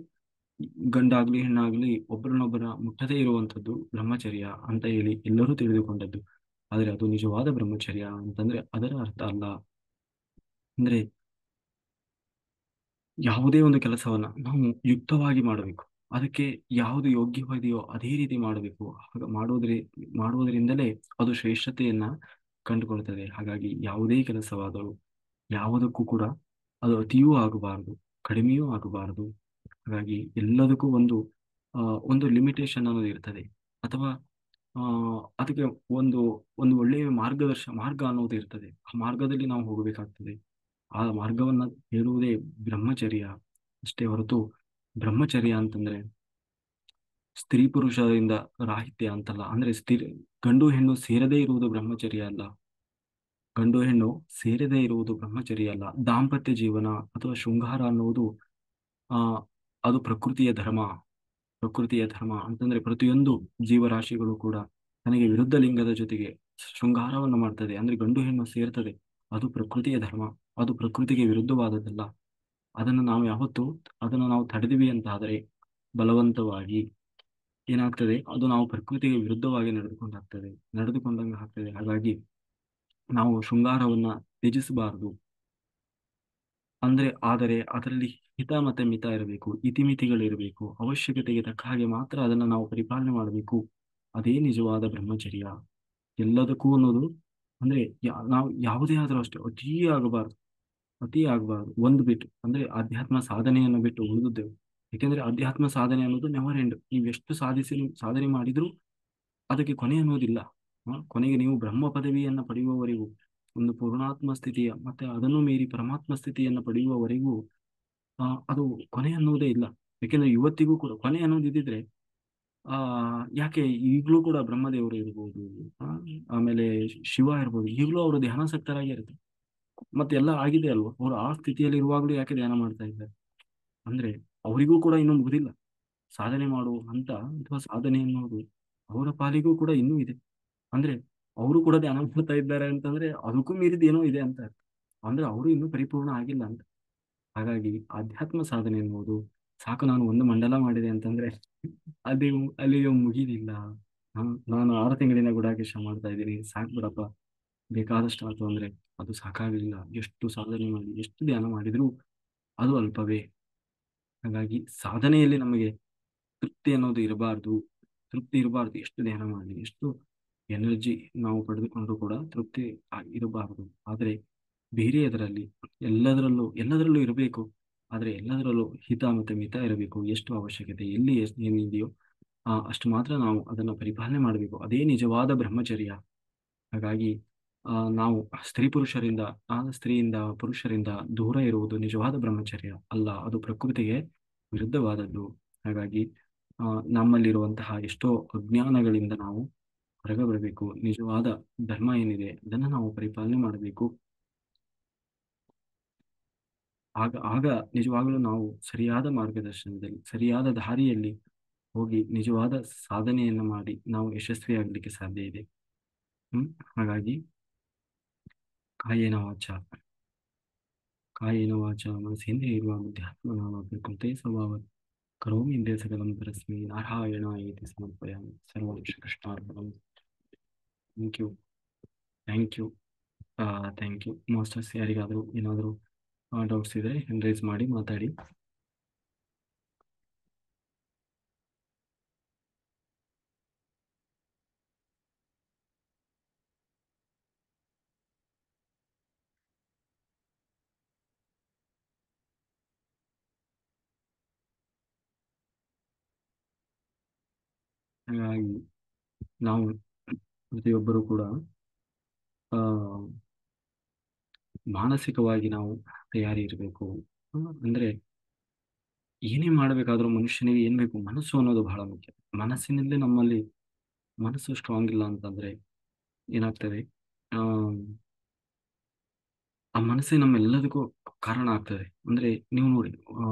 ಗಂಡಾಗ್ಲಿ ಹೆಣ್ಣಾಗ್ಲಿ ಒಬ್ಬರನ್ನೊಬ್ಬರ ಮುಟ್ಟದೇ ಇರುವಂತದ್ದು ಬ್ರಹ್ಮಚರ್ಯ ಅಂತ ಹೇಳಿ ಎಲ್ಲರೂ ತಿಳಿದುಕೊಂಡದ್ದು. ಆದರೆ ಅದು ನಿಜವಾದ ಬ್ರಹ್ಮಚರ್ಯ ಅಂತಂದ್ರೆ ಅದರ ಅರ್ಥ ಅಲ್ಲ. ಅಂದ್ರೆ ಯಾವುದೇ ಒಂದು ಕೆಲಸವನ್ನ ನಾವು ಯುಕ್ತವಾಗಿ ಮಾಡಬೇಕು. ಅದಕ್ಕೆ ಯಾವುದು ಯೋಗ್ಯವಾಗಿದೆಯೋ ಅದೇ ರೀತಿ ಮಾಡಬೇಕು. ಹಾಗ ಮಾಡುವುದರಿಂದಲೇ ಅದು ಶ್ರೇಷ್ಠತೆಯನ್ನ ಕಂಡುಕೊಳ್ತದೆ. ಹಾಗಾಗಿ ಯಾವುದೇ ಕೆಲಸವಾದರೂ ಯಾವುದಕ್ಕೂ ಕೂಡ ಅದು ಅತಿಯೂ ಆಗಬಾರದು, ಕಡಿಮೆಯೂ ಆಗಬಾರದು. ಹಾಗಾಗಿ ಎಲ್ಲದಕ್ಕೂ ಆ, ಒಂದು ಲಿಮಿಟೇಷನ್ ಅನ್ನೋದು ಇರ್ತದೆ. ಅಥವಾ ಆ, ಅದಕ್ಕೆ ಒಂದು ಒಂದು ಒಳ್ಳೆಯ ಮಾರ್ಗ ಅನ್ನೋದು ಇರ್ತದೆ. ಆ ಮಾರ್ಗದಲ್ಲಿ ನಾವು ಹೋಗಬೇಕಾಗ್ತದೆ. ಆ ಮಾರ್ಗವನ್ನ ಹೇಳುವುದೇ ಬ್ರಹ್ಮಚರ್ಯ ಅಷ್ಟೇ ಹೊರತು, ಬ್ರಹ್ಮಚರ್ಯ ಅಂತಂದ್ರೆ ಸ್ತ್ರೀ ಪುರುಷರಿಂದ ರಾಹಿತ್ಯ ಅಂತಲ್ಲ. ಅಂದ್ರೆ ಗಂಡು ಹೆಣ್ಣು ಸೇರದೇ ಇರುವುದು ಬ್ರಹ್ಮಚರ್ಯ ಅಲ್ಲ. ಗಂಡು ಹೆಣ್ಣು ಸೇರದೇ ಇರುವುದು ಬ್ರಹ್ಮಚರ್ಯ ಅಲ್ಲ. ದಾಂಪತ್ಯ ಜೀವನ ಅಥವಾ ಶೃಂಗಾರ ಅನ್ನುವುದು ಆ ಅದು ಪ್ರಕೃತಿಯ ಧರ್ಮ. ಪ್ರಕೃತಿಯ ಧರ್ಮ ಅಂತಂದ್ರೆ ಪ್ರತಿಯೊಂದು ಜೀವರಾಶಿಗಳು ಕೂಡ ತನಗೆ ವಿರುದ್ಧ ಲಿಂಗದ ಜೊತೆಗೆ ಶೃಂಗಾರವನ್ನು ಮಾಡ್ತದೆ. ಅಂದ್ರೆ ಗಂಡು ಹೆಣ್ಣು ಸೇರ್ತದೆ. ಅದು ಪ್ರಕೃತಿಯ ಧರ್ಮ. ಅದು ಪ್ರಕೃತಿಗೆ ವಿರುದ್ಧವಾದದ್ದಲ್ಲ. ಅದನ್ನು ನಾವು ತಡೆದಿವಿ ಅಂತ ಆದರೆ ಬಲವಂತವಾಗಿ ಏನಾಗ್ತದೆ, ಅದು ನಾವು ಪ್ರಕೃತಿಗೆ ವಿರುದ್ಧವಾಗಿ ನಡೆದುಕೊಂಡಂಗೆ ಆಗ್ತದೆ. ಹಾಗಾಗಿ ನಾವು ಶೃಂಗಾರವನ್ನ ತ್ಯಜಿಸಬಾರದು. ಆದರೆ ಅದರಲ್ಲಿ ಹಿತ ಮತ್ತೆ ಮಿತ ಇರಬೇಕು, ಇತಿಮಿತಿಗಳಿರಬೇಕು. ಅವಶ್ಯಕತೆಗೆ ತಕ್ಕ ಹಾಗೆ ಮಾತ್ರ ಅದನ್ನು ನಾವು ಪರಿಪಾಲನೆ ಮಾಡಬೇಕು. ಅದೇ ನಿಜವಾದ ಬ್ರಹ್ಮಚರ್ಯ. ಎಲ್ಲದಕ್ಕೂ ಅನ್ನೋದು ಅಂದ್ರೆ ನಾವು ಯಾವುದೇ ಆದ್ರೂ ಅಷ್ಟೇ ಅತಿ ಆಗಬಾರದು. ಒಂದು ಬಿಟ್ಟು ಅಂದ್ರೆ ಆಧ್ಯಾತ್ಮ ಸಾಧನೆಯನ್ನು ಬಿಟ್ಟು ಉಳಿದುದೆವು. ಯಾಕೆಂದ್ರೆ ಆಧ್ಯಾತ್ಮ ಸಾಧನೆ ಅನ್ನೋದು ನೆವರ್ ಎಂಡ್. ನೀವು ಎಷ್ಟು ಸಾಧನೆ ಮಾಡಿದ್ರೂ ಅದಕ್ಕೆ ಕೊನೆ ಅನ್ನೋದಿಲ್ಲ. ಕೊನೆಗೆ ನೀವು ಬ್ರಹ್ಮ ಪದವಿಯನ್ನ ಪಡೆಯುವವರೆಗೂ, ಒಂದು ಪೂರ್ಣಾತ್ಮ ಸ್ಥಿತಿಯ ಮತ್ತೆ ಅದನ್ನು ಮೀರಿ ಪರಮಾತ್ಮ ಸ್ಥಿತಿಯನ್ನ ಪಡೆಯುವವರೆಗೂ ಅದು ಕೊನೆ ಅನ್ನುವುದೇ ಇಲ್ಲ. ಯಾಕೆಂದ್ರೆ ಇವತ್ತಿಗೂ ಕೂಡ ಕೊನೆ ಅನ್ನೋದು ಇದ್ದಿದ್ರೆ ಆ ಯಾಕೆ ಈಗಲೂ ಕೂಡ ಬ್ರಹ್ಮದೇವರು ಇರ್ಬೋದು, ಆ, ಆಮೇಲೆ ಶಿವ ಇರ್ಬೋದು, ಈಗಲೂ ಅವರು ಧ್ಯಾನಾಸಕ್ತರಾಗಿ ಇರ್ತಾರೆ. ಮತ್ತೆ ಎಲ್ಲ ಆಗಿದೆ ಅಲ್ವಾ? ಅವರು ಆ ಸ್ಥಿತಿಯಲ್ಲಿ ಇರುವಾಗಲೂ ಯಾಕೆ ಧ್ಯಾನ ಮಾಡ್ತಾ ಇದ್ದಾರೆ? ಅಂದ್ರೆ ಅವರಿಗೂ ಕೂಡ ಇನ್ನೂ ಮುಗುದಿಲ್ಲ ಸಾಧನೆ ಮಾಡುವ ಹಂತ, ಅಥವಾ ಸಾಧನೆ ಅನ್ನೋದು ಅವರ ಪಾಲಿಗೂ ಕೂಡ ಇನ್ನೂ ಇದೆ. ಅಂದ್ರೆ ಅವರು ಕೂಡ ಧ್ಯಾನ ಮಾಡ್ತಾ ಇದ್ದಾರೆ ಅಂತಂದ್ರೆ ಅದಕ್ಕೂ ಮೀರಿದ ಏನೋ ಇದೆ ಅಂತ ಅರ್ಥ. ಅಂದ್ರೆ ಅವರು ಇನ್ನೂ ಪರಿಪೂರ್ಣ ಆಗಿಲ್ಲ ಅಂತ. ಹಾಗಾಗಿ ಆಧ್ಯಾತ್ಮ ಸಾಧನೆ ಎನ್ನುವುದು ಸಾಕು, ನಾನು ಒಂದು ಮಂಡಲ ಮಾಡಿದೆ ಅಂತಂದ್ರೆ ಅದೇ ಅಲ್ಲಿಗೆ ಮುಗಿದಿಲ್ಲ. ನಾನು 6 ತಿಂಗಳಿನ ಗುಡಾಕೇಶ ಮಾಡ್ತಾ ಇದ್ದೀನಿ, ಸಾಕು ಬಿಡಪ್ಪ, ಬೇಕಾದಷ್ಟು ಆಯ್ತು ಅಂದ್ರೆ ಅದು ಸಾಕಾಗಲಿಲ್ಲ. ಎಷ್ಟು ಸಾಧನೆ ಮಾಡಿ ಎಷ್ಟು ಧ್ಯಾನ ಮಾಡಿದ್ರೂ ಅದು ಅಲ್ಪವೇ. ಹಾಗಾಗಿ ಸಾಧನೆಯಲ್ಲಿ ನಮಗೆ ತೃಪ್ತಿ ಅನ್ನೋದು ಇರಬಾರ್ದು. ತೃಪ್ತಿ ಇರಬಾರ್ದು. ಎಷ್ಟು ಧ್ಯಾನ ಮಾಡಲಿ, ಎಷ್ಟು ಎನರ್ಜಿ ನಾವು ಪಡೆದುಕೊಂಡ್ರು ಕೂಡ ತೃಪ್ತಿ ಇರಬಾರದು. ಆದರೆ ಬೇರೆಯದರಲ್ಲಿ ಎಲ್ಲದರಲ್ಲೂ ಇರಬೇಕು. ಆದರೆ ಎಲ್ಲದರಲ್ಲೂ ಹಿತ ಮತ್ತು ಮಿತ ಇರಬೇಕು. ಎಷ್ಟು ಅವಶ್ಯಕತೆ ಎಲ್ಲಿ ಏನಿದೆಯೋ ಅಷ್ಟು ಮಾತ್ರ ನಾವು ಅದನ್ನು ಪರಿಪಾಲನೆ ಮಾಡಬೇಕು. ಅದೇ ನಿಜವಾದ ಬ್ರಹ್ಮಚರ್ಯ. ಹಾಗಾಗಿ ನಾವು ಸ್ತ್ರೀಯಿಂದ ಪುರುಷರಿಂದ ದೂರ ಇರುವುದು ನಿಜವಾದ ಬ್ರಹ್ಮಚರ್ಯ ಅಲ್ಲ. ಅದು ಪ್ರಕೃತಿಗೆ ವಿರುದ್ಧವಾದದ್ದು. ಹಾಗಾಗಿ ನಮ್ಮಲ್ಲಿರುವಂತಹ ಎಷ್ಟೋ ಅಜ್ಞಾನಗಳಿಂದ ನಾವು ಹೊರಗೆ ಬರಬೇಕು. ನಿಜವಾದ ಧರ್ಮ ಏನಿದೆ ಅದನ್ನು ನಾವು ಪರಿಪಾಲನೆ ಮಾಡಬೇಕು. ಆಗ ನಿಜವಾಗಲೂ ನಾವು ಸರಿಯಾದ ಮಾರ್ಗದರ್ಶನದಲ್ಲಿ, ಸರಿಯಾದ ದಾರಿಯಲ್ಲಿ ಹೋಗಿ ನಿಜವಾದ ಸಾಧನೆಯನ್ನು ಮಾಡಿ ನಾವು ಯಶಸ್ವಿಯಾಗಲಿಕ್ಕೆ ಸಾಧ್ಯ ಇದೆ. ಹಾಗಾಗಿ ಕಾಯೇನ ವಾಚ ಮನಸೇಂದ್ರಿಯರ್ವಾ ಬುದ್ಧ್ಯಾತ್ಮನಾವ ಕೃತೆ ಸ್ವಭಾವ ಕರೋಮಿ ಇಂದ್ರಿಯ ಸಕಲಂ ಪರಸ್ಮೈ ನಾರಾಯಣಾಯೇತಿ ಸಮರ್ಪಯಾಮಿ. ಸರ್ವಂ ಶ್ರೀಕೃಷ್ಣಾರ್ಪಣಂ. Thank you. Thank you. Thank you masters. ಯಾರಿಗಾದರೂ ಏನಾದರೂ ಡೌಟ್ಸ್ ಇದ್ರೆ ರೈಸ್ ಮಾಡಿ ಮಾತಾಡಿ. ಹಾಗಾಗಿ ನಾವು ಪ್ರತಿಯೊಬ್ಬರು ಕೂಡ ಆ ಮಾನಸಿಕವಾಗಿ ನಾವು ತಯಾರಿ ಇರಬೇಕು. ಅಂದ್ರೆ ಏನೇ ಮಾಡಬೇಕಾದ್ರೂ ಮನುಷ್ಯನಿಗೆ ಏನ್ ಬೇಕು? ಮನಸ್ಸು ಅನ್ನೋದು ಬಹಳ ಮುಖ್ಯ. ಮನಸ್ಸಿನಲ್ಲೇ ನಮ್ಮಲ್ಲಿ ಮನಸ್ಸು ಸ್ಟ್ರಾಂಗ್ ಇಲ್ಲ ಅಂತಂದ್ರೆ ಏನಾಗ್ತದೆ? ಆ ಆ ಮನಸ್ಸೇ ನಮ್ಮೆಲ್ಲದಕ್ಕೂ ಕಾರಣ ಆಗ್ತದೆ. ಅಂದ್ರೆ ನೀವು ನೋಡಿ, ಆ,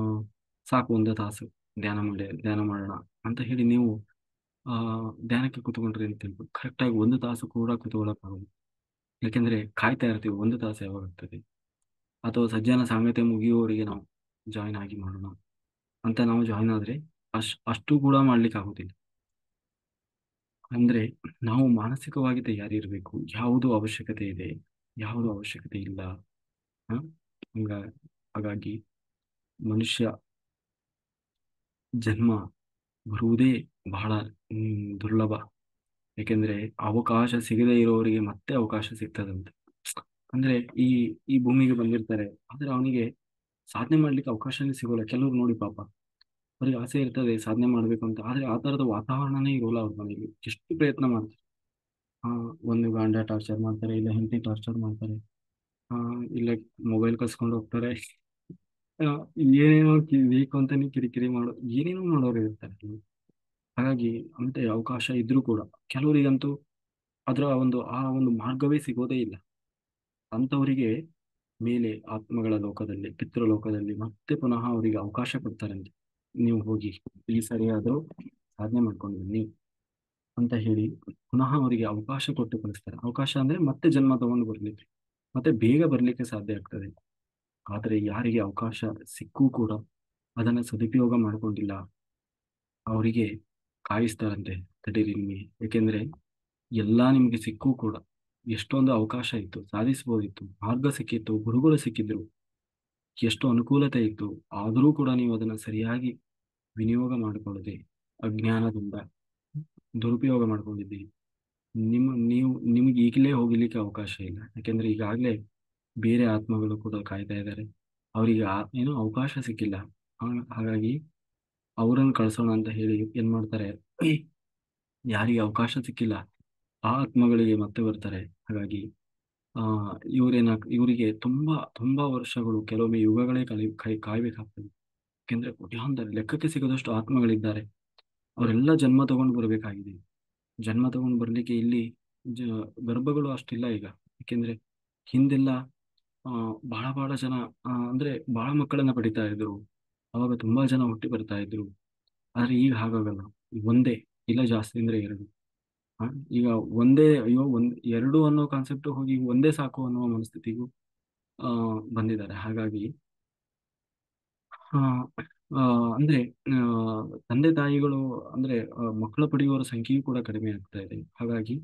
ಸಾಕು ಒಂದು ತಾಸು ಧ್ಯಾನ ಮಾಡೋಣ ಅಂತ ಹೇಳಿ ನೀವು ಆ ಧ್ಯಾನಕ್ಕೆ ಕೂತ್ಕೊಂಡ್ರಿ ಅಂತ ಹೇಳ್ಬೋದು, ಕರೆಕ್ಟಾಗಿ ಒಂದು ತಾಸು ಕೂಡ ಕೂತ್ಕೊಳ್ಳೋಕ್ಕಾಗಲ್ಲ. ಯಾಕೆಂದ್ರೆ ಕಾಯ್ತಾ ಇರ್ತೀವಿ ಒಂದು ತಾಸು ಯಾವಾಗ ಆಗ್ತದೆ, ಅಥವಾ ಸಜ್ಜನ ಸಾಂಗತ್ಯ ಮುಗಿಯುವವರೆಗೆ ನಾವು ಜಾಯಿನ್ ಆಗಿ ಮಾಡೋಣ ಅಂತ ನಾವು ಜಾಯಿನ್ ಆದ್ರೆ ಅಷ್ಟು ಕೂಡ ಮಾಡ್ಲಿಕ್ಕೆ ಆಗುದಿಲ್ಲ. ಅಂದ್ರೆ ನಾವು ಮಾನಸಿಕವಾಗಿ ತಯಾರಿ ಇರಬೇಕು, ಯಾವುದು ಅವಶ್ಯಕತೆ ಇದೆ, ಯಾವುದು ಅವಶ್ಯಕತೆ ಇಲ್ಲ. ಹ? ಹಂಗ ಹಾಗಾಗಿ ಮನುಷ್ಯ ಜನ್ಮ ಬರುವುದೇ ಬಹಳ ದುರ್ಲಭ. ಯಾಕೆಂದ್ರೆ ಅವಕಾಶ ಸಿಗದೇ ಇರೋವರಿಗೆ ಮತ್ತೆ ಅವಕಾಶ ಸಿಗ್ತದಂತೆ. ಅಂದ್ರೆ ಈ ಈ ಭೂಮಿಗೆ ಬಂದಿರ್ತಾರೆ, ಆದ್ರೆ ಅವನಿಗೆ ಸಾಧನೆ ಮಾಡ್ಲಿಕ್ಕೆ ಅವಕಾಶನೇ ಸಿಗೋಲ್ಲ. ಕೆಲವ್ರು ನೋಡಿ ಪಾಪ, ಅವ್ರಿಗೆ ಆಸೆ ಇರ್ತದೆ ಸಾಧನೆ ಮಾಡ್ಬೇಕು ಅಂತ, ಆದ್ರೆ ಆ ತರದ ವಾತಾವರಣನೇ ಇರೋಲ್ಲ ಅವ್ರ ಮನೆಯಲ್ಲಿ. ಎಷ್ಟು ಪ್ರಯತ್ನ ಮಾಡ್ತಾರೆ, ಆ ಒಂದು ಗಂಡ ಟಾರ್ಚರ್ ಮಾಡ್ತಾರೆ, ಇಲ್ಲ ಹೆಂಡತಿ ಟಾರ್ಚರ್ ಮಾಡ್ತಾರೆ, ಆ ಇಲ್ಲ ಮೊಬೈಲ್ ಕಸ್ಕೊಂಡು ಹೋಗ್ತಾರೆ, ಆ, ಏನೇನೋ ಬೇಕು ಅಂತಾನೆ ಕಿರಿಕಿರಿ ಏನೇನೋ ಮಾಡೋರು ಇರ್ತಾರೆ. ಹಾಗಾಗಿ ಅಂತೆ ಅವಕಾಶ ಇದ್ರೂ ಕೂಡ ಕೆಲವರಿಗಂತೂ ಅದರ ಆ ಒಂದು ಮಾರ್ಗವೇ ಸಿಗೋದೇ ಇಲ್ಲ. ಅಂಥವರಿಗೆ ಮೇಲೆ ಆತ್ಮಗಳ ಲೋಕದಲ್ಲಿ, ಪಿತೃಲೋಕದಲ್ಲಿ ಮತ್ತೆ ಪುನಃ ಅವರಿಗೆ ಅವಕಾಶ ಕೊಡ್ತಾರಂತೆ. ನೀವು ಹೋಗಿ ಈ ಸರಿಯಾದ್ರೂ ಸಾಧನೆ ಮಾಡ್ಕೊಂಡು ಬನ್ನಿ ಅಂತ ಹೇಳಿ ಪುನಃ ಅವರಿಗೆ ಅವಕಾಶ ಕೊಟ್ಟು ಕಳಿಸ್ತಾರೆ. ಅವಕಾಶ ಅಂದ್ರೆ ಮತ್ತೆ ಜನ್ಮ ತಗೊಂಡು ಬರ್ಲಿಕ್ಕೆ, ಮತ್ತೆ ಬೇಗ ಬರ್ಲಿಕ್ಕೆ ಸಾಧ್ಯ ಆಗ್ತದೆ. ಆದರೆ ಯಾರಿಗೆ ಅವಕಾಶ ಸಿಕ್ಕೂ ಕೂಡ ಅದನ್ನ ಸದುಪಯೋಗ ಮಾಡ್ಕೊಂಡಿಲ್ಲ, ಅವರಿಗೆ ಕಾಯಿಸ್ತಾರಂತೆ, ತಡೀರಿ ನಿಮಗೆ. ಯಾಕೆಂದ್ರೆ ಎಲ್ಲಾ ನಿಮ್ಗೆ ಸಿಕ್ಕೂ ಕೂಡ, ಎಷ್ಟೊಂದು ಅವಕಾಶ ಇತ್ತು, ಸಾಧಿಸಬಹುದಿತ್ತು, ಮಾರ್ಗ ಸಿಕ್ಕಿತ್ತು, ಗುರುಗಳು ಸಿಕ್ಕಿದ್ರು, ಎಷ್ಟು ಅನುಕೂಲತೆ ಇತ್ತು, ಆದರೂ ಕೂಡ ನೀವು ಅದನ್ನ ಸರಿಯಾಗಿ ವಿನಿಯೋಗ ಮಾಡಿಕೊಳ್ಳದೆ ಅಜ್ಞಾನದಿಂದ ದುರುಪಯೋಗ ಮಾಡ್ಕೊಂಡಿದ್ದೀರಿ. ನಿಮ್ಗೆ ಈಗಲೇ ಹೋಗ್ಲಿಕ್ಕೆ ಅವಕಾಶ ಇಲ್ಲ. ಯಾಕೆಂದ್ರೆ ಈಗಾಗಲೇ ಬೇರೆ ಆತ್ಮಗಳು ಕೂಡ ಕಾಯ್ತಾ ಇದ್ದಾರೆ, ಅವರಿಗೆ ಏನೋ ಅವಕಾಶ ಸಿಕ್ಕಿಲ್ಲ. ಹಾಗಾಗಿ ಅವರನ್ನು ಕಳ್ಸೋಣ ಅಂತ ಹೇಳಿ ಏನ್ ಮಾಡ್ತಾರೆ, ಯಾರಿಗೆ ಅವಕಾಶ ಸಿಕ್ಕಿಲ್ಲ ಆ ಆತ್ಮಗಳಿಗೆ ಮತ್ತೆ ಬರ್ತಾರೆ. ಹಾಗಾಗಿ ಆ ಇವರಿಗೆ ತುಂಬಾ ತುಂಬಾ ವರ್ಷಗಳು, ಕೆಲವೊಮ್ಮೆ ಯುಗಗಳೇ ಕಾಯ್ಬೇಕಾಗ್ತದೆ. ಯಾಕೆಂದ್ರೆ ಕೋಟ್ಯಾಂತರ ಲೆಕ್ಕಕ್ಕೆ ಸಿಗದಷ್ಟು ಆತ್ಮಗಳಿದ್ದಾರೆ, ಅವರೆಲ್ಲ ಜನ್ಮ ತಗೊಂಡು ಬರಬೇಕಾಗಿದೆ. ಜನ್ಮ ತಗೊಂಡು ಬರ್ಲಿಕ್ಕೆ ಇಲ್ಲಿ ಜ ಗರ್ಭಗಳು ಅಷ್ಟಿಲ್ಲ ಈಗ. ಯಾಕೆಂದ್ರೆ ಹಿಂದೆಲ್ಲ ಆ ಬಹಳ ಬಹಳ ಜನ, ಅಂದ್ರೆ ಬಹಳ ಮಕ್ಕಳನ್ನ ಪಡಿತಾ ಇದ್ರು, ಅವಾಗ ತುಂಬಾ ಜನ ಹುಟ್ಟಿ ಬರ್ತಾ ಇದ್ರು. ಆದ್ರೆ ಈಗ ಹಾಗಾಗಲ್ಲ, ಈಗ ಒಂದೇ, ಇಲ್ಲ ಜಾಸ್ತಿ ಅಂದ್ರೆ ಎರಡು. ಆ, ಈಗ ಒಂದೇ, ಅಯ್ಯೋ ಎರಡು ಅನ್ನೋ ಕಾನ್ಸೆಪ್ಟ್ ಹೋಗಿ ಈಗ ಒಂದೇ ಸಾಕು ಅನ್ನುವ ಮನಸ್ಥಿತಿಗೂ ಆ ಬಂದಿದ್ದಾರೆ. ಹಾಗಾಗಿ ಆ, ಆ, ಅಂದ್ರೆ ಆ, ತಂದೆ ತಾಯಿಗಳು, ಅಂದ್ರೆ ಮಕ್ಕಳ ಪಡೆಯುವವರ ಸಂಖ್ಯೆಯೂ ಕೂಡ ಕಡಿಮೆ ಆಗ್ತಾ ಇದೆ. ಹಾಗಾಗಿ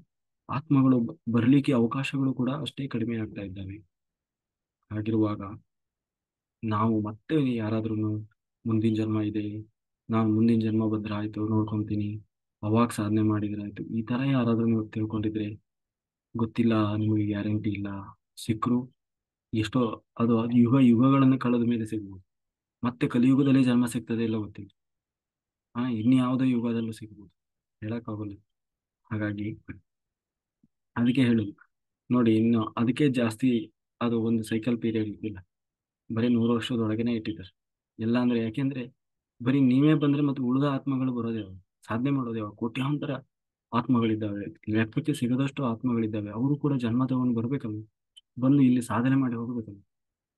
ಆತ್ಮಗಳು ಬರ್ಲಿಕ್ಕೆ ಅವಕಾಶಗಳು ಕೂಡ ಅಷ್ಟೇ ಕಡಿಮೆ ಆಗ್ತಾ ಇದ್ದಾವೆ. ಹಾಗಿರುವಾಗ ನಾವು ಮತ್ತೆ ಯಾರಾದ್ರೂ ಮುಂದಿನ ಜನ್ಮ ಇದೆ, ನಾನು ಮುಂದಿನ ಜನ್ಮ ಬಂದ್ರೆ ಆಯ್ತು ನೋಡ್ಕೊಂತೀನಿ, ಅವಾಗ ಸಾಧನೆ ಮಾಡಿದ್ರೆ ಆಯ್ತು, ಈ ತರ ಯಾರಾದ್ರೂ ನೀವು ತಿಳ್ಕೊಂಡಿದ್ರೆ, ಗೊತ್ತಿಲ್ಲ, ನಿಮಗೆ ಗ್ಯಾರಂಟಿ ಇಲ್ಲ. ಸಿಕ್ಕರು ಎಷ್ಟೋ, ಅದು ಯುಗ ಯುಗಗಳನ್ನು ಕಳೆದ ಮೇಲೆ ಸಿಗ್ಬೋದು. ಮತ್ತೆ ಕಲಿಯುಗದಲ್ಲಿ ಜನ್ಮ ಸಿಗ್ತದೆ ಇಲ್ಲ ಗೊತ್ತಿಲ್ಲ, ಇನ್ಯಾವುದೋ ಯುಗದಲ್ಲೂ ಸಿಗ್ಬೋದು, ಹೇಳಕ್ಕಾಗಲ್ಲ. ಹಾಗಾಗಿ ಅದಕ್ಕೆ ಹೇಳುದು ನೋಡಿ, ಇನ್ನು ಅದಕ್ಕೆ ಜಾಸ್ತಿ ಅದು ಒಂದು ಸೈಕಲ್ ಪೀರಿಯಡ್ ಇದ್ದಿಲ್ಲ, ಬರೀ 100 ವರ್ಷದೊಳಗೇನೆ ಇಟ್ಟಿದ್ದಾರೆ ಎಲ್ಲ. ಅಂದ್ರೆ ಯಾಕೆಂದ್ರೆ ಬರೀ ನೀವೇ ಬಂದ್ರೆ ಮತ್ತೆ ಉಳಿದ ಆತ್ಮಗಳು ಬರೋದು ಯಾವಾಗ, ಸಾಧನೆ ಮಾಡೋದು ಯಾವಾಗ? ಕೋಟ್ಯಾಂತರ ಆತ್ಮಗಳಿದ್ದಾವೆ, ಲೆಕ್ಕಕ್ಕೆ ಸಿಗದಷ್ಟು ಆತ್ಮಗಳಿದ್ದಾವೆ, ಅವರು ಕೂಡ ಜನ್ಮ ತಗೊಂಡು ಬರ್ಬೇಕಲ್ಲ, ಬಂದು ಇಲ್ಲಿ ಸಾಧನೆ ಮಾಡಿ ಹೋಗ್ಬೇಕಲ್ಲ.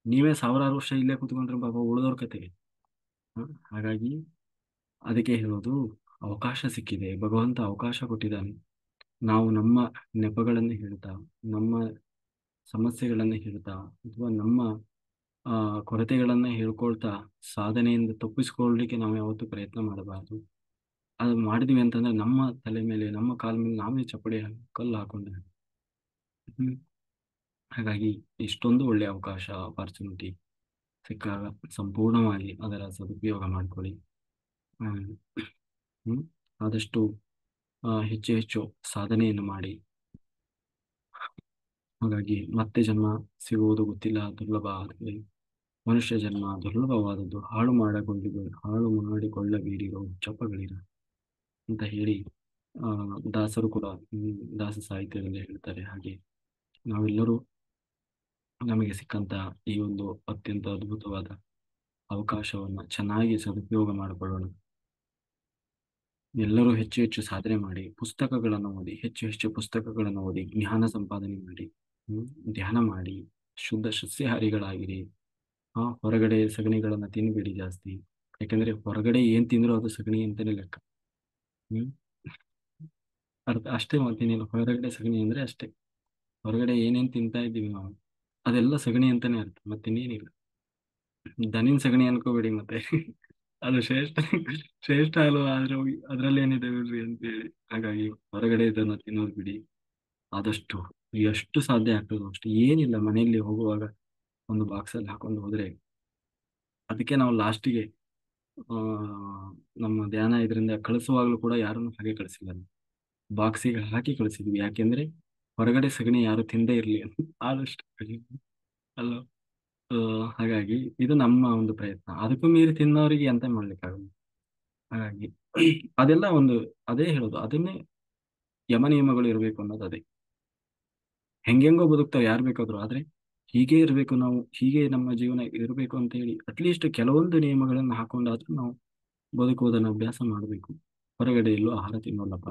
ನೀವೇ ಸಾವಿರಾರು ವರ್ಷ ಇಲ್ಲೇ ಕುತ್ಕೊಂಡ್ರೆ ಪಾಪ ಉಳಿದವ್ರ ಕತೆಗೆ. ಹ? ಹಾಗಾಗಿ ಅದಕ್ಕೆ ಹೇಳೋದು, ಅವಕಾಶ ಸಿಕ್ಕಿದೆ, ಭಗವಂತ ಅವಕಾಶ ಕೊಟ್ಟಿದ್ದಾನೆ. ನಾವು ನಮ್ಮ ನೆಪಗಳನ್ನು ಹೇಳ್ತಾ, ನಮ್ಮ ಸಮಸ್ಯೆಗಳನ್ನು ಹೇಳ್ತಾ, ಅಥವಾ ನಮ್ಮ ಕೊರತೆಗಳನ್ನ ಹೇಳ್ಕೊಳ್ತಾ ಸಾಧನೆಯಿಂದ ತಪ್ಪಿಸ್ಕೊಳ್ಳಲಿಕ್ಕೆ ನಾವು ಯಾವತ್ತೂ ಪ್ರಯತ್ನ ಮಾಡಬಾರ್ದು. ಅದು ಮಾಡಿದ್ವಿ ಅಂತಂದ್ರೆ ನಮ್ಮ ತಲೆ ಮೇಲೆ, ನಮ್ಮ ಕಾಲ ಮೇಲೆ ನಾವೇ ಚಪ್ಪಡಿ ಕಲ್ಲು ಹಾಕೊಂಡ. ಹ್ಮ್ ಹಾಗಾಗಿ ಇಷ್ಟೊಂದು ಒಳ್ಳೆ ಅವಕಾಶ, ಆಪರ್ಚುನಿಟಿ ಸಿಕ್ಕಾಗ ಸಂಪೂರ್ಣವಾಗಿ ಅದರ ಸದುಪಯೋಗ ಮಾಡ್ಕೊಳ್ಳಿ. ಹ್ಮ್ ಹ್ಮ್. ಆದಷ್ಟು ಹೆಚ್ಚು ಹೆಚ್ಚು ಸಾಧನೆಯನ್ನು ಮಾಡಿ. ಹಾಗಾಗಿ ಮತ್ತೆ ಜನ್ಮ ಸಿಗುವುದು ಗೊತ್ತಿಲ್ಲ, ದುರ್ಲಭ. ಆದರೆ ಮನುಷ್ಯ ಜನ್ಮ ದುರ್ಲಭವಾದದ್ದು, ಹಾಳು ಮಾಡಿಕೊಳ್ಳಬೇಡಿರೋ ಚಪ್ಪಗಳಿರ ಅಂತ ಹೇಳಿ ಆ ದಾಸರು ಕೂಡ ದಾಸ ಸಾಹಿತ್ಯದಲ್ಲಿ ಹೇಳ್ತಾರೆ. ಹಾಗೆ ನಾವೆಲ್ಲರೂ ನಮಗೆ ಸಿಕ್ಕಂತ ಈ ಒಂದು ಅತ್ಯಂತ ಅದ್ಭುತವಾದ ಅವಕಾಶವನ್ನ ಚೆನ್ನಾಗಿ ಸದುಪಯೋಗ ಮಾಡಿಕೊಳ್ಳೋಣ. ಎಲ್ಲರೂ ಹೆಚ್ಚು ಹೆಚ್ಚು ಸಾಧನೆ ಮಾಡಿ, ಪುಸ್ತಕಗಳನ್ನು ಓದಿ, ಹೆಚ್ಚು ಹೆಚ್ಚು ಪುಸ್ತಕಗಳನ್ನು ಓದಿ, ಜ್ಞಾನ ಸಂಪಾದನೆ ಮಾಡಿ, ಧ್ಯಾನ ಮಾಡಿ, ಶುದ್ಧ ಸಸ್ಯಾಹಾರಿಗಳಾಗಿರಿ. ಹೊರಗಡೆ ಸಗಣಿಗಳನ್ನ ತಿನ್ಬೇಡಿ ಜಾಸ್ತಿ. ಯಾಕಂದ್ರೆ ಹೊರಗಡೆ ಏನ್ ತಿಂದ್ರು ಅದು ಸಗಣಿ ಅಂತಾನೆ ಲೆಕ್ಕ. ಹ್ಮ್ ಅಷ್ಟೇ ಮಾಡ್ತೀನಿ, ಹೊರಗಡೆ ಸಗಣಿ ಅಂದ್ರೆ ಅಷ್ಟೇ. ಹೊರಗಡೆ ಏನೇನ್ ತಿಂತಾ ಇದ್ದೀವಿ ನಾವು, ಅದೆಲ್ಲ ಸಗಣಿ ಅಂತಾನೆ ಅರ್ಥ, ಮತ್ತಿನ್ನೇನಿಲ್ಲ. ದನಿನ್ ಸಗಣಿ ಅನ್ಕೋಬೇಡಿ ಮತ್ತೆ. ಅದು ಶ್ರೇಷ್ಠ, ಶ್ರೇಷ್ಠ ಅಲ್ವಾ, ಅದ್ರಲ್ಲಿ ಏನಿದೆ ಬಿಡ್ರಿ ಅಂತೇಳಿ. ಹಾಗಾಗಿ ಹೊರಗಡೆ ಇದನ್ನ ತಿನ್ನೋದು ಬಿಡಿ ಆದಷ್ಟು. ಎಷ್ಟು ಸಾಧ್ಯ ಆಗ್ತದೋ ಅಷ್ಟು. ಏನಿಲ್ಲ, ಮನೆಯಲ್ಲಿ ಹೋಗುವಾಗ ಒಂದು ಬಾಕ್ಸ್ ಅಲ್ಲಿ ಹಾಕೊಂಡು ಹೋದ್ರೆ, ಅದಕ್ಕೆ ನಾವು ಲಾಸ್ಟಿಗೆ ಆ ನಮ್ಮ ಧ್ಯಾನ ಇದರಿಂದ ಕಳಿಸುವಾಗಲೂ ಕೂಡ ಯಾರನ್ನು ಹಾಗೆ ಕಳಿಸಿಲ್ಲ, ಬಾಕ್ಸಿಗೆ ಹಾಕಿ ಕಳಿಸಿದ್ವಿ. ಯಾಕೆಂದ್ರೆ ಹೊರಗಡೆ ಸಗಣಿ ಯಾರು ತಿಂದೇ ಇರ್ಲಿ ಅಂತ. ಆದಷ್ಟು ಅಲ್ಲ. ಹಾಗಾಗಿ ಇದು ನಮ್ಮ ಒಂದು ಪ್ರಯತ್ನ. ಅದಕ್ಕೂ ಮೀರಿ ತಿನ್ನೋರಿಗೆ ಎಂತ ಮಾಡ್ಲಿಕ್ಕಾಗಲ್ಲ. ಹಾಗಾಗಿ ಅದೆಲ್ಲ ಒಂದು, ಅದೇ ಹೇಳೋದು, ಅದನ್ನೇ ಯಮ ನಿಯಮಗಳು ಇರಬೇಕು ಅನ್ನೋದು ಅದೇ. ಹೆಂಗೆಂಗೋ ಬದುಕ್ತಾರೆ ಯಾರು ಬೇಕಾದ್ರು, ಆದ್ರೆ ಹೀಗೆ ಇರಬೇಕು ನಾವು, ಹೀಗೆ ನಮ್ಮ ಜೀವನ ಇರಬೇಕು ಅಂತ ಹೇಳಿ ಅಟ್ಲೀಸ್ಟ್ ಕೆಲವೊಂದು ನಿಯಮಗಳನ್ನು ಹಾಕೊಂಡಾದ್ರೂ ನಾವು ಬದುಕುವುದನ್ನು ಅಭ್ಯಾಸ ಮಾಡಬೇಕು. ಹೊರಗಡೆ ಎಲ್ಲೂ ಆಹಾರ ತಿನ್ನೋಲ್ಲಪ್ಪ,